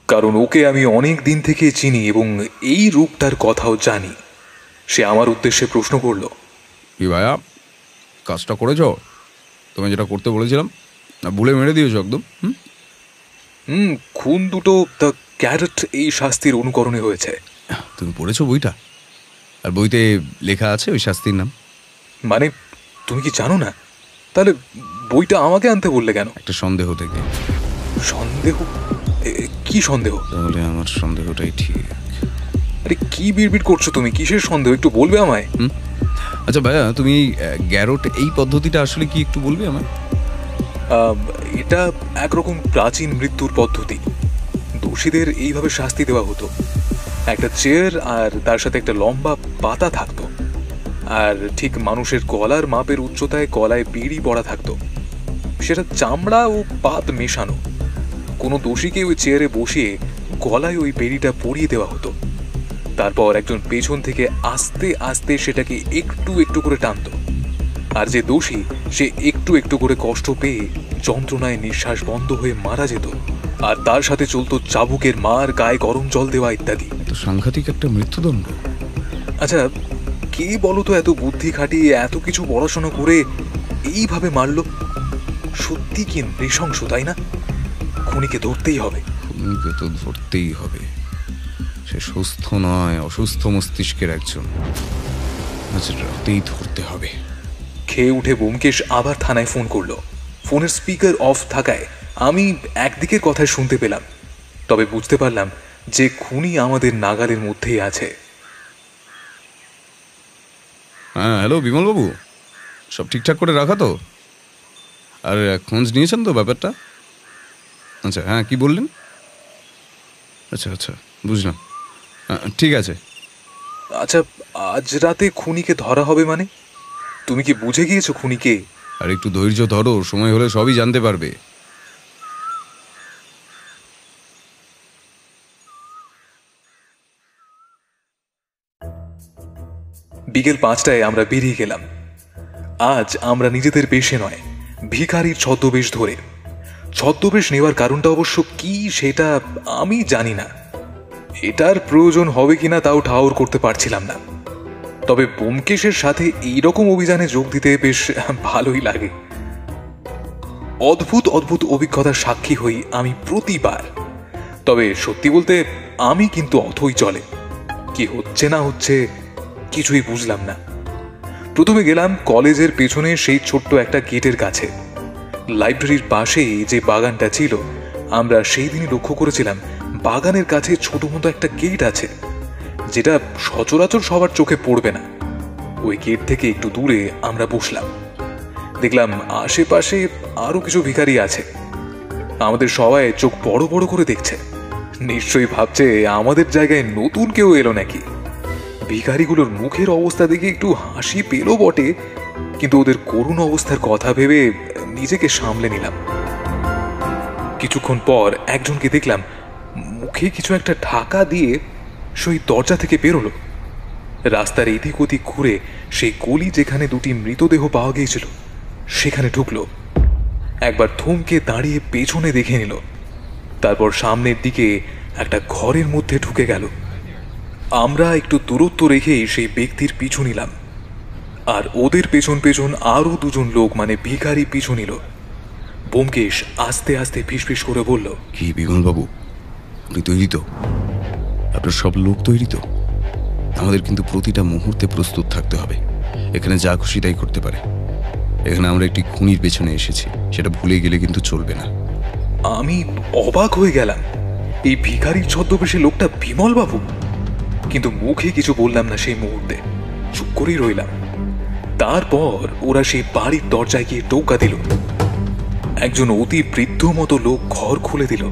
[SPEAKER 1] কারণ ওকে আমি অনেক দিন থেকে চিনি এবং এই রূপটার কথাও জানি। সে আমার উদ্দেশ্যে প্রশ্ন করলো,
[SPEAKER 2] কি ভাইয়া, কাজটা করেছ? তুমি যেটা করতে বলেছিলাম না ভুলে মেরে দিয়েছো একদম?
[SPEAKER 1] খুন দুটো দ্য ক্যারেট এই শাস্তির অনুকরণে হয়েছে।
[SPEAKER 2] তুমি পড়েছো বইটা? আর বইতে লেখা আছে ওই শাস্তির নাম?
[SPEAKER 1] মানে তুমি কি জানো না? তাহলে বইটা আমাকে আনতে বললে কেন?
[SPEAKER 2] একটা সন্দেহ থেকে।
[SPEAKER 1] সন্দেহ? কি সন্দেহ?
[SPEAKER 2] তাহলে আমার সন্দেহটাই ঠিক।
[SPEAKER 1] আরে কি বিড়বিড় করছো তুমি? কিসের সন্দেহ একটু বলবে আমায়?
[SPEAKER 2] আচ্ছা ভাইয়া, তুমি এই গ্যারোট এই পদ্ধতিটা আসলে কি একটু বলবে আমায়?
[SPEAKER 1] এটা একরকম প্রাচীন মৃত্যুর পদ্ধতি। দোষীদের এইভাবে শাস্তি দেওয়া হতো। একটা চেয়ার আর তার সাথে একটা লম্বা পাতা থাকতো, আর ঠিক মানুষের গলার মাপের উচ্চতায় গলায় বিড়ি পড়া থাকতো। সেটা চামড়া ও পাত মেশানো। কোনো দোষীকে ওই চেয়ারে বসিয়ে গলায় ওই বেড়িটা পরিয়ে দেওয়া হতো। তারপর একজন পেছন থেকে আস্তে আস্তে সেটাকে একটু একটু করে টানত। আর যে দোষী সে একটু একটু করে কষ্ট পেয়ে যন্ত্রণায় নিঃশ্বাস বন্ধ হয়ে মারা যেত। আর তার সাথে চলতো চাবুকের মার, গায়ে গরম জল দেওয়া ইত্যাদি।
[SPEAKER 2] তো সাংঘাতিক একটা মৃত্যুদণ্ড।
[SPEAKER 1] আচ্ছা কে বলতো এত বুদ্ধি খাটিয়ে এত কিছু পড়াশোনা করে এইভাবে মারল? সত্যি কি নৃশংস, তাই না? খুনিকে ধরতেই হবে।
[SPEAKER 2] খুনিকে তো ধরতেই হবে। সে সুস্থ নয়, অসুস্থ মস্তিষ্কের একজন। আজ রাতেই ধরতে হবে।
[SPEAKER 1] খেয়ে উঠে ব্যোমকেশ আবার থানায় ফোন করলো। ফোনের স্পিকার অফ থাকায় আমি একদিকের কথাই শুনতে পেলাম, তবে বুঝতে পারলাম যে খুনি আমাদের নাগালের মধ্যেই আছে।
[SPEAKER 2] হ্যাঁ, হ্যালো বিমলবাবু, সব ঠিকঠাক করে রাখা তো? আর খোঁজ নিয়েছেন তো ব্যাপারটা? আচ্ছা, হ্যাঁ, কি বললেন? আচ্ছা আচ্ছা, বুঝলাম। ঠিক আছে।
[SPEAKER 1] আচ্ছা, আজ রাতে খুনিকে ধরা হবে মানে? তুমি কি বুঝে গিয়েছো খুনিকে?
[SPEAKER 2] আর একটু ধৈর্য ধরো, সময় হলে সবই জানতে পারবে।
[SPEAKER 1] বিকেল 5টায় আমরা বেরিয়ে গেলাম। আজ আমরা নিজেদের বেশে নয়, ভিখারির ছদ্মবেশ ধরে। ছদ্মবেশ নেওয়ার কারণটা অবশ্য কি সেটা আমি জানি না। এটার প্রয়োজন হবে কিনা তাও ঠাউর করতে পারছিলাম না। তবে ব্যোমকেশের সাথে এইরকম অভিযানে যোগ দিতে বেশ ভালোই লাগে। অদ্ভুত অদ্ভুত অভিজ্ঞতার সাক্ষী হই আমি প্রতিবার। তবে সত্যি বলতে আমি কিন্তু অথই চলে। কি হচ্ছে না হচ্ছে কিছুই বুঝলাম না। প্রথমে গেলাম কলেজের পেছনে সেই ছোট্ট একটা গেটের কাছে। লাইব্রেরির পাশেই যে বাগানটা ছিল, আমরা সেই দিনই লক্ষ্য করেছিলাম বাগানের কাছে ছোট মতো একটা গেট আছে, যেটা সচরাচর সবার চোখে পড়বে না। ওই গেট থেকে একটু দূরে আমরা বসলাম। দেখলাম আশেপাশে আরো কিছু ভিখারি আছে। আমাদের সবাই চোখ বড় বড় করে দেখছে। নিশ্চয়ই ভাবছে আমাদের জায়গায় নতুন কেউ এলো নাকি। ভিখারিগুলোর মুখের অবস্থা দেখে একটু হাসি পেল বটে, কিন্তু ওদের করুণ অবস্থার কথা ভেবে নিজেকে সামলে নিলাম। কিছুক্ষণ পর একজনকে দেখলাম মুখে কিছু একটা ঢাকা দিয়ে সেই দরজা থেকে বেরোলো। রাস্তার এদিক ওদিক ঘুরে সেই গলি যেখানে দুটি মৃতদেহ পাওয়া গিয়েছিল সেখানে ঢুকলো। একবার থমকে দাঁড়িয়ে পেছনে দেখে নিল, তারপর সামনের দিকে একটা ঘরের মধ্যে ঢুকে গেল। আমরা একটু দূরত্ব রেখেই সেই ব্যক্তির পিছু নিলাম, আর ওদের পেছন পেছন আরো দুজন লোক মানে ভিখারি পিছু নিল। ব্যোমকেশ আস্তে আস্তে ফিসফিস করে বলল,
[SPEAKER 2] কি বিমলবাবু, আপনি তৈরি তো? আপনার সব লোক তৈরি তো? আমাদের কিন্তু প্রতিটা মুহূর্তে প্রস্তুত থাকতে হবে। এখানে যা খুশি তাই করতে পারে। এখানে আমরা একটি খুনির পেছনে এসেছি, সেটা ভুলে গেলে কিন্তু চলবে না।
[SPEAKER 1] আমি অবাক হয়ে গেলাম, এই ভিখারির ছদ্মবেশে লোকটা বিমল বাবু। কিন্তু মুখে কিছু বললাম না সেই মুহূর্তে, চুপ করেই রইলাম। তারপর ওরা সেই বাড়ির দরজায় গিয়ে টোকা দিল। একজন অতি বৃদ্ধ মতো লোক ঘর খুলে দিল।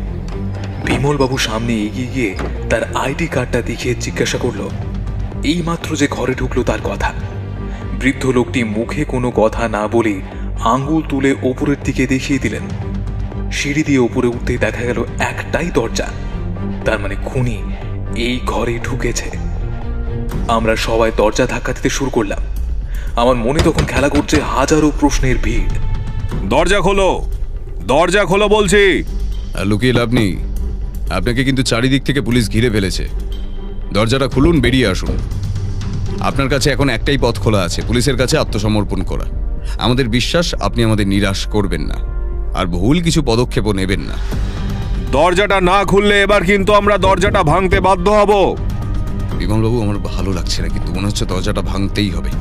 [SPEAKER 1] বিমল বাবু সামনে এগিয়ে গিয়ে তার আইডি কার্ডটা দেখিয়ে জিজ্ঞাসা করলো এই মাত্র যে ঘরে ঢুকলো তার কথা। বৃদ্ধ লোকটি মুখে কোনো কথা না বলে আঙ্গুল তুলে ওপরের দিকে দেখিয়ে দিলেন। সিঁড়ি দিয়ে ওপরে উঠতেই দেখা গেল একটাই দরজা, তার মানে খুনি এই ঘরে ঢুকেছে। আমরা সবাই দরজা ধাক্কা দিতে শুরু করলাম। আমার মনে তখন খেলা করছে হাজারো প্রশ্নের ভিড়।
[SPEAKER 4] দরজা খোলো, দরজা খোলো বলছি।
[SPEAKER 2] আর লুকিয়ে লাভ নেই, আপনাকে কিন্তু চারিদিক থেকে পুলিশ ঘিরে ফেলেছে। দরজাটা খুলুন, বেরিয়ে আসুন। আপনার কাছে এখন একটাই পথ খোলা আছে, পুলিশের কাছে আত্মসমর্পণ করা। আমাদের বিশ্বাস আপনি আমাদের নিরাশ করবেন না, আর ভুল কিছু পদক্ষেপও নেবেন না।
[SPEAKER 4] দরজাটা না খুললে এবার কিন্তু আমরা দরজাটা ভাঙতে বাধ্য হব।
[SPEAKER 2] বিমলবাবু, আমার ভালো লাগছে না, কিন্তু মনে হচ্ছে দরজাটা ভাঙতেই হবে।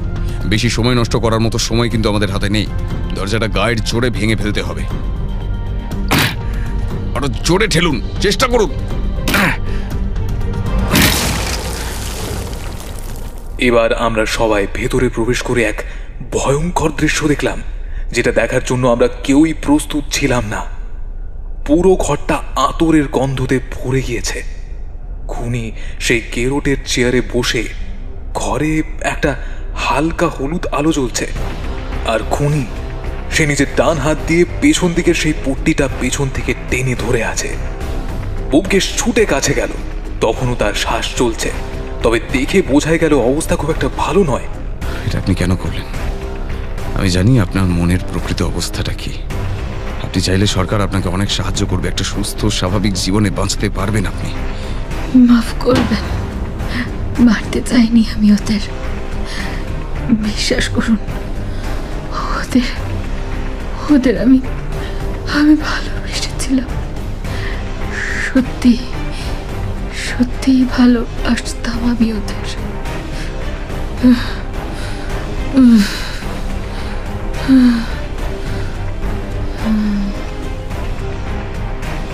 [SPEAKER 2] বেশি সময় নষ্ট করার মতো সময় কিন্তু আমাদের হাতে নেই। দরজাটা গায়ের জোরে ভেঙে ফেলতে হবে। আরো জোরে ঠেলুন, চেষ্টা করুন।
[SPEAKER 1] এবার আমরা সবাই ভেতরে প্রবেশ করে এক ভয়ঙ্কর দৃশ্য দেখলাম, যেটা দেখার জন্য আমরা কেউই প্রস্তুত ছিলাম না। পুরো ঘরটা আতরের গন্ধতে ভরে গিয়েছে। খুনি সেই কেরোটের চেয়ারে বসে, ঘরে একটা হালকা হলুদ আলো জ্বলছে, আর খুনি সে নিজের ডান হাত দিয়ে পেছন দিকের সেই পট্টিটা পেছন থেকে টেনে ধরে আছে। ব্যোমকেশ ছুটে কাছে গেল, তখনও তার শ্বাস চলছে, তবে দেখে বোঝাই গেল অবস্থা খুব একটা ভালো নয়।
[SPEAKER 2] এটা আপনি কেন করলেন? আমি জানি আপনার মনের প্রকৃত অবস্থাটা কি। আপনি চাইলে সরকার আপনাকে অনেক সাহায্য করবে, একটা সুস্থ স্বাভাবিক জীবনে বাঁচতে পারবেন আপনি।
[SPEAKER 9] মাফ করবেন, মারতে চাইনি আমি ওদের। বিশ্বাস করুন, ওদের ওদের আমি ভালোবেসেছিলাম। সত্যি সত্যিই ভালোবাসতাম আমি ওদের।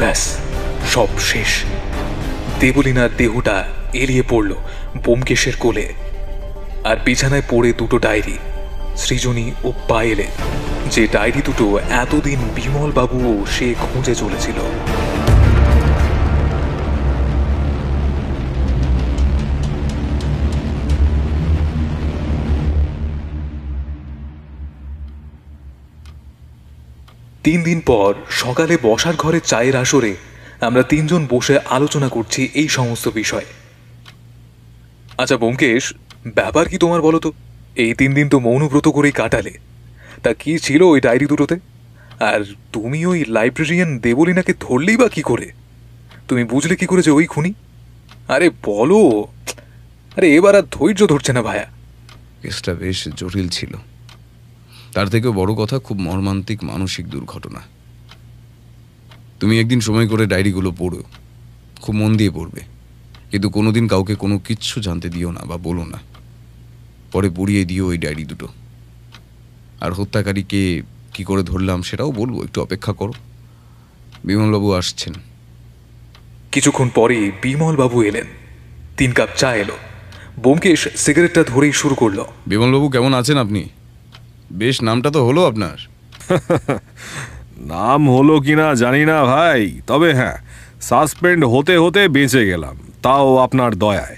[SPEAKER 1] ব্যাস, সব শেষ। দেবলীনার দেহটা এড়িয়ে পড়ল ব্যোমকেশের কোলে, আর বিছানায় পড়ে দুটো ডায়েরি, সৃজনী ও পায়েলে, যে ডায়েরি দুটো এতদিন বিমল বাবুও সে খুঁজে চলেছিল। তিন দিন পর সকালে বসার ঘরে চায়ের আসরে আমরা তিনজন বসে আলোচনা করছি এই সমস্ত বিষয়। আচ্ছা ব্যোমকেশ, ব্যাপার কি তোমার বলো তো? এই 3 দিন তো মৌনব্রত করেই কাটালে, তা কি ছিল ওই ডায়েরি দুটোতে? আর তুমি ওই লাইব্রেরিয়ান দেবলীনাকে ধরলেই বা কি করে? তুমি বুঝলে কি করে যে ওই খুনি? আরে বলো। আরে এবার আর ধৈর্য ধরছে না ভায়া।
[SPEAKER 2] কেসটা বেশ জটিল ছিল, তার থেকেও বড় কথা খুব মর্মান্তিক মানসিক দুর্ঘটনা। তুমি একদিন সময় করে ডায়েরিগুলো পড়ো, খুব মন দিয়ে পড়বে, কিন্তু কোনোদিন কাউকে কোনো কিচ্ছু জানতে দিও না বা বলো না। পরে পড়িয়ে দিও ওই ডায়েরি দুটো। আর হত্যাকারীকে কি করে ধরলাম সেটাও বলবো, একটু অপেক্ষা করো। বিমলবাবু আসছেন।
[SPEAKER 1] কিছুক্ষণ পরেই বিমল বাবু এলেন। 3 কাপ চা এলো। ব্যোমকেশ সিগারেটটা ধরেই শুরু করলো।
[SPEAKER 2] বিমলবাবু, কেমন আছেন আপনি? বেশ নামটা তো হলো আপনার।
[SPEAKER 4] নাম হলো কিনা জানি না ভাই, তবে হ্যাঁ, সাসপেন্ড হতে হতে বেঁচে গেলাম, তাও আপনার দয়ায়।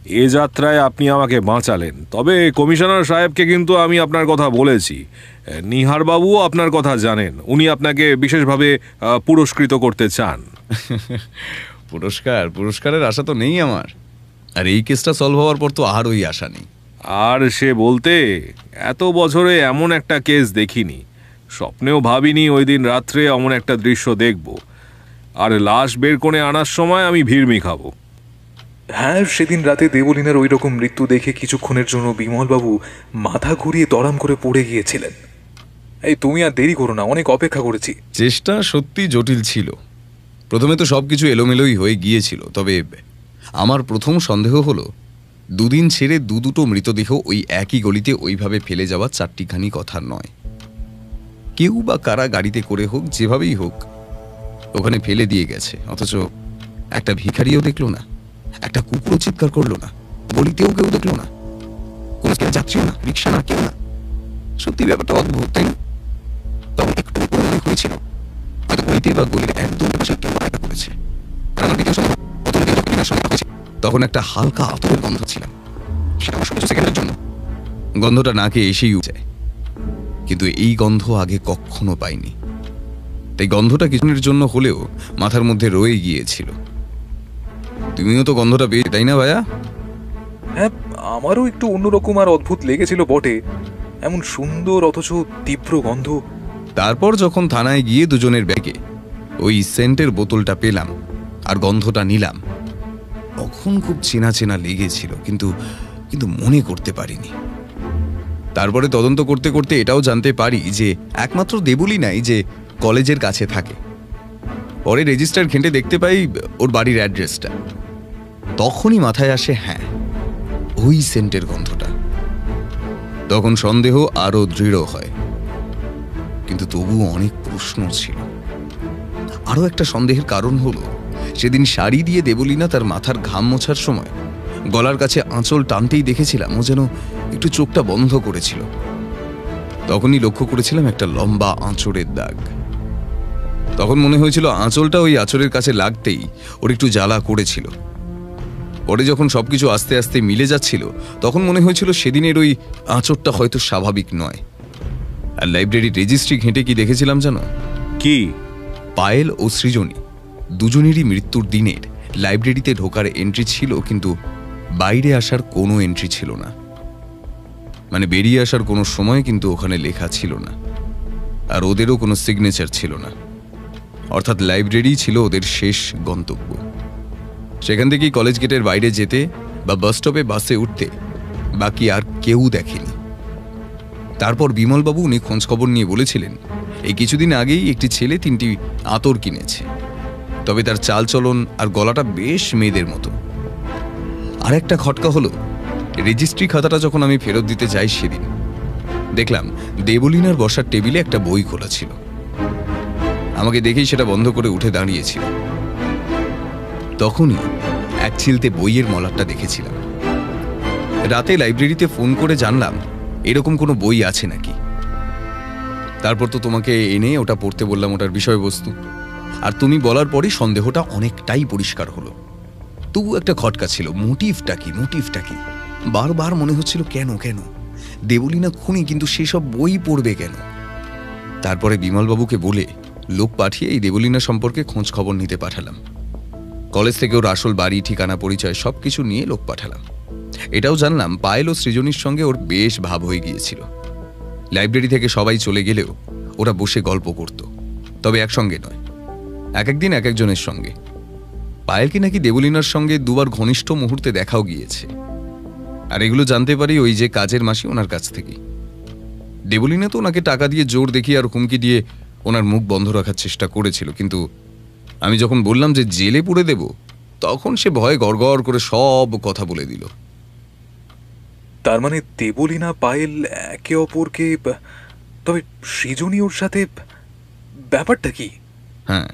[SPEAKER 4] এ যাত্রায় আপনি আমাকে বাঁচালেন। তবে কমিশনার সাহেবকে কিন্তু আমি আপনার কথা বলেছি। নিহারবাবুও আপনার কথা জানেন, উনি আপনাকে বিশেষভাবে পুরস্কৃত করতে চান।
[SPEAKER 2] পুরস্কারের আশা তো নেই আমার। আর এই কেসটা সলভ হওয়ার পর তো আর ওই আশা নেই।
[SPEAKER 4] আর সে বলতে, এত বছরে এমন একটা কেস দেখিনি, স্বপ্নেও ভাবিনি ওই দিন রাত্রে এমন একটা দৃশ্য দেখব। আর লাশ বের করে আনার সময় আমি ভিড়মি খাবো।
[SPEAKER 1] হ্যাঁ, সেদিন রাতে দেবলীনার ওই রকম মৃত্যু দেখে কিছুক্ষণের জন্য বিমলবাবু মাথা ঘুরিয়ে দড়াম করে পড়ে গিয়েছিলেন। এই তুমি আর দেরি করো না, অনেক অপেক্ষা করেছি।
[SPEAKER 2] চেষ্টা সত্যি জটিল ছিল। প্রথমে তো সবকিছু এলোমেলোই হয়ে গিয়েছিল। তবে আমার প্রথম সন্দেহ হলো, দুদিন ছেড়ে দুটো মৃতদেহ ওই একই গলিতে ওইভাবে ফেলে যাওয়া চারটিখানি কথা নয়। কেউ বা কারা গাড়িতে করে হোক, যেভাবেই হোক ওখানে ফেলে দিয়ে গেছে। অথচ একটা ভিখারিও দেখলো না, একটা কুকুরও চিৎকার করলো না, গলিতেও কেউ দেখলো না, কোনো যাত্রীও না, রিক্সা না, কেউ না। সত্যি ব্যাপারটা অদ্ভুত, তাই না? তখন একটু মনে হয়েছিল হয়তো গলিতে বা গলির একদম পাশে কেউ আটকা করেছে। তখন একটা হালকা আতরের গন্ধ ছিল, সেটা অবশ্য কিছু সেকেন্ডের জন্য। গন্ধটা নাকে এসেই যায়, কিন্তু এই গন্ধ আগে কখনো পাইনি। তাই গন্ধটা কিছুদিনের জন্য হলেও মাথার মধ্যে রয়ে গিয়েছিল। তুমিও তো গন্ধটা পেয়ে, তাই না ভাইয়া?
[SPEAKER 1] হ্যাঁ, আমারও একটু অন্যরকম আর অদ্ভুত লেগেছিল বটে, এমন সুন্দর অথচ তীব্র গন্ধ।
[SPEAKER 2] তারপর যখন থানায় গিয়ে দুজনের ব্যাগে ওই সেন্টের বোতলটা পেলাম আর গন্ধটা নিলাম, তখন খুব চেনা চেনা লেগেছিল, কিন্তু মনে করতে পারিনি। তারপরে তদন্ত করতে করতে এটাও জানতে পারি যে একমাত্র দেবলীনাই যে কলেজের কাছে থাকে। পরে রেজিস্টার ঘেঁটে দেখতে পাই ওর বাড়ির অ্যাড্রেসটা। তখনই মাথায় আসে, হ্যাঁ, ওই সেন্টের গন্ধটা। তখন সন্দেহ আরো দৃঢ় হয়, কিন্তু তবুও অনেক প্রশ্ন ছিল। আরো একটা সন্দেহের কারণ হলো, সেদিন শাড়ি দিয়ে দেবলীনা তার মাথার ঘাম মোছার সময় গলার কাছে আঁচল টানতেই দেখেছিলাম ও যেন একটু চোখটা বন্ধ করেছিল। তখনই লক্ষ্য করেছিলাম একটা লম্বা আঁচড়ের দাগ। তখন মনে হয়েছিল আঁচলটা ওই আঁচড়ের কাছে লাগতেই ওর একটু জ্বালা করেছিল। পরে যখন সবকিছু আস্তে আস্তে মিলে যাচ্ছিল, তখন মনে হয়েছিল সেদিনের ওই আঁচড়টা হয়তো স্বাভাবিক নয়। আর লাইব্রেরির রেজিস্ট্রি ঘেঁটে কি দেখেছিলাম জানো?
[SPEAKER 4] কি?
[SPEAKER 2] পায়েল ও সৃজনী দুজনেরই মৃত্যুর দিনের লাইব্রেরিতে ঢোকার এন্ট্রি ছিল, কিন্তু বাইরে আসার কোনো এন্ট্রি ছিল না। মানে বেরিয়ে আসার কোনো সময় কিন্তু ওখানে লেখা ছিল না। আর ওদেরও কোনো সিগনেচার ছিল না। অর্থাৎ লাইব্রেরি ছিল ওদের শেষ গন্তব্য। সেখান থেকেই কলেজ গেটের বাইরে যেতে বা বাস স্টপে বাসে উঠতে বাকি আর কেউ দেখেনি। তারপর বিমলবাবু উনি খোঁজ খবর নিয়ে বলেছিলেন, এই কিছুদিন আগেই একটি ছেলে 3টি আতর কিনেছে, তবে তার চালচলন আর গলাটা বেশ মেয়েদের মতো। আর একটা খটকা হলো, রেজিস্ট্রি খাতাটা যখন আমি ফেরত দিতে যাই সেদিন দেখলাম দেবলীনার বসার টেবিলে একটা বই খোলা ছিল। আমাকে দেখেই সেটা বন্ধ করে উঠে দাঁড়িয়েছিল। তখনই এক ছিলতে বইয়ের মলাটটা দেখেছিলাম। রাতে লাইব্রেরিতে ফোন করে জানলাম এরকম কোনো বই আছে নাকি। তারপর তো তোমাকে এনে ওটা পড়তে বললাম, ওটার বিষয়বস্তু। আর তুমি বলার পরই সন্দেহটা অনেকটাই পরিষ্কার হলো। তবু একটা খটকা ছিল, মোটিভটা কি? বারবার মনে হচ্ছিল কেন দেবলীনা খুনি, কিন্তু সেসব বই পড়বে কেন? তারপরে বিমলবাবুকে বলে লোক পাঠিয়ে এই দেবলীনা সম্পর্কে খোঁজ খবর নিতে পাঠালাম। কলেজ থেকে ওর আসল বাড়ি, ঠিকানা, পরিচয় সবকিছু নিয়ে লোক পাঠালাম। এটাও জানলাম পায়েল ও সৃজনীর সঙ্গে ওর বেশ ভাব হয়ে গিয়েছিল। লাইব্রেরি থেকে সবাই চলে গেলেও ওরা বসে গল্প করত, তবে একসঙ্গে নয়, এক একদিন এক একজনের সঙ্গে। পায়েলকে নাকি দেবলীনার সঙ্গে 2বার ঘনিষ্ঠ মুহূর্তে দেখাও গিয়েছে। আর এগুলো জানতে পারি ওই যে কাজের মাসি, ওনার কাছ থেকে। দেবলীনা তো ওনাকে টাকা দিয়ে জোর দেখিয়ে আর হুমকি দিয়ে ওনার মুখ বন্ধ রাখার চেষ্টা করেছিল, কিন্তু আমি যখন বললাম যে জেলে পুরে দেব, তখন সে ভয়ে গড়গড় করে সব কথা বলে দিল।
[SPEAKER 1] তার মানে দেবলীনা পায়েল একে অপরকে, তবে সৃজনী ওর সাথে, ব্যাপারটা কি?
[SPEAKER 2] হ্যাঁ,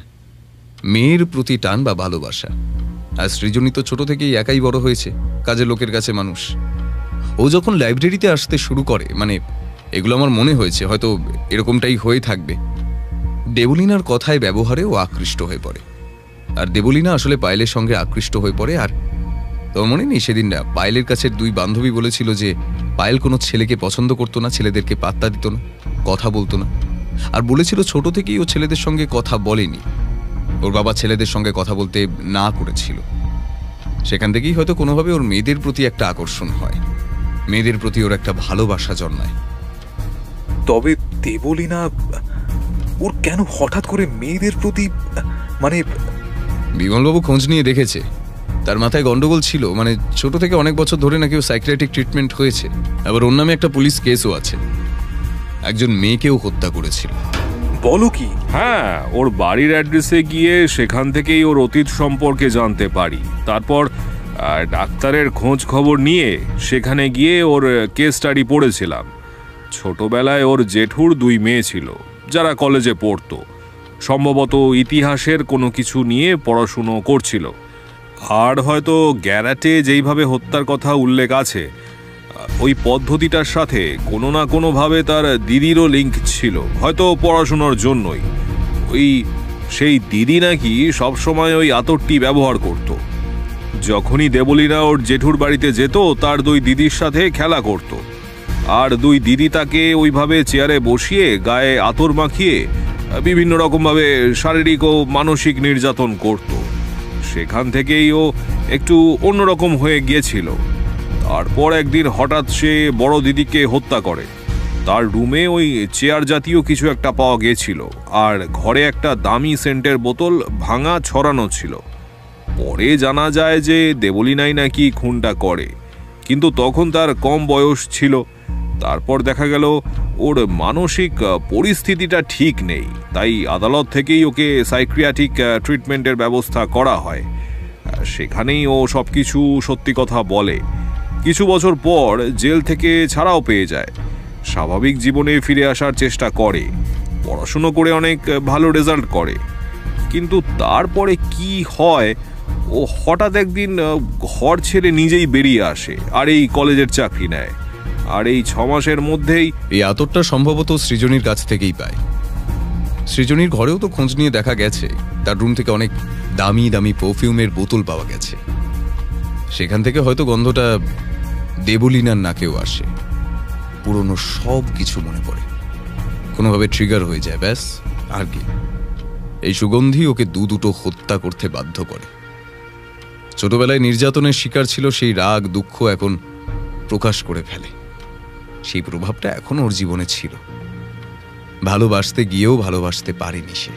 [SPEAKER 2] মেয়ের প্রতি টান বা ভালোবাসা। আর সৃজনী তো ছোট থেকেই একাই বড় হয়েছে, কাজের লোকের কাছে মানুষ। ও যখন লাইব্রেরিতে আসতে শুরু করে, মানে এগুলো আমার মনে হয়েছে হয়তো এরকমটাই হয়ে থাকবে, দেবলীনার কথায় ব্যবহারে ও আকৃষ্ট হয়ে পড়ে। আর দেবলীনা আসলে পায়েলের সঙ্গে আকৃষ্ট হয়ে পড়ে। আর তোর মনে নেই সেদিন না পায়েলের কাছের দুই বান্ধবী বলেছিল যে পায়েল কোনো ছেলেকে পছন্দ করতো না, ছেলেদেরকে পাত্তা দিত না, কথা বলতো না, আর বলেছিল ছোট থেকেই ও ছেলেদের সঙ্গে কথা বলেনি, ওর বাবা ছেলেদের সঙ্গে কথা বলতে না করেছিল। সেখান থেকেই হয়তো কোনোভাবে ওর মেয়েদের প্রতি একটা আকর্ষণ হয়, মেয়েদের প্রতি ওর একটা ভালোবাসা জন্মায়।
[SPEAKER 1] তবে দেবলীনা ওর কেন হঠাৎ করে মেয়েদের প্রতি, মানে
[SPEAKER 2] বিমলবাবু খোঁজ নিয়ে দেখেছে, তার মাথায় গন্ডগোল ছিল, মানে ছোট থেকে অনেক বছর ধরে নাকি ও সাইকিয়াট্রিক ট্রিটমেন্ট হয়েছে, আবার ওর নামে একটা পুলিশ কেসও আছে, একজন মেয়েকেও হত্যা করেছিল।
[SPEAKER 1] বলো কি?
[SPEAKER 4] হ্যাঁ, ওর বাড়ির অ্যাড্রেসে গিয়ে সেখান থেকেই ওর অতীত সম্পর্কে জানতে পারি। তারপর ডাক্তারের খোঁজ খবর নিয়ে সেখানে গিয়ে ওর কেস স্টাডি পড়েছিলাম। ছোটবেলায় ওর জেঠুর দুই মেয়ে ছিল যারা কলেজে পড়তো, সম্ভবত ইতিহাসের কোনো কিছু নিয়ে পড়াশুনো করছিল। আর হয়তো গ্যারাটে যেইভাবে হত্যার কথা উল্লেখ আছে, ওই পদ্ধতিটার সাথে কোনো না কোনোভাবে তার দিদিরও লিঙ্ক ছিল, হয়তো পড়াশোনার জন্যই। সেই দিদি নাকি সবসময় ওই আতরটি ব্যবহার করত। যখনই দেবলীনা ওর জেঠুর বাড়িতে যেত, তার দুই দিদির সাথে খেলা করত, আর দুই দিদি তাকে ওইভাবে চেয়ারে বসিয়ে গায়ে আতর মাখিয়ে বিভিন্ন রকমভাবে শারীরিক ও মানসিক নির্যাতন করত। সেখান থেকেই ও একটু অন্যরকম হয়ে গিয়েছিল। তারপর একদিন হঠাৎ সে বড় দিদিকে হত্যা করে। তার রুমে ওই চেয়ার জাতীয় কিছু একটা পাওয়া গিয়েছিল, আর ঘরে একটা দামি সেন্টের বোতল ভাঙা ছড়ানো ছিল। পরে জানা যায় যে দেবলীনাই নাকি খুনটা করে, কিন্তু তখন তার কম বয়স ছিল। তারপর দেখা গেল ওর মানসিক পরিস্থিতিটা ঠিক নেই, তাই আদালত থেকেই ওকে সাইকিয়াট্রিক ট্রিটমেন্টের ব্যবস্থা করা হয়। সেখানেই ও সব কিছু সত্যি কথা বলে। কিছু বছর পর জেল থেকে ছাড়াও পেয়ে যায়, স্বাভাবিক জীবনে ফিরে আসার চেষ্টা করে, পড়াশুনো করে অনেক ভালো রেজাল্ট করে। কিন্তু তারপরে কি হয়, ও হঠাৎ একদিন ঘর ছেড়ে নিজেই বেরিয়ে আসে আর এই কলেজের চাকরি নেয়। আর এই 6 মাসের মধ্যেই
[SPEAKER 2] এই আতরটা সম্ভবত সৃজনীর কাছ থেকেই পায়। সৃজনীর ঘরেও তো খোঁজ নিয়ে দেখা গেছে, তার রুম থেকে অনেক দামি দামি পারফিউমের বোতল পাওয়া গেছে। সেখান থেকে হয়তো গন্ধটা দেবলীনার নাকেও আসে। পুরনো সব কিছু মনে পড়ে, কোনোভাবে ট্রিগার হয়ে যায়, ব্যাস। আর কি, এই সুগন্ধি ওকে দুটো হত্যা করতে বাধ্য করে। ছোটবেলায় নির্যাতনের শিকার ছিল, সেই রাগ দুঃখ এখন প্রকাশ করে ফেলে। সেই প্রভাবটা এখন ওর জীবনে ছিল। ভালোবাসতে গিয়েও ভালোবাসতে পারেনি সে।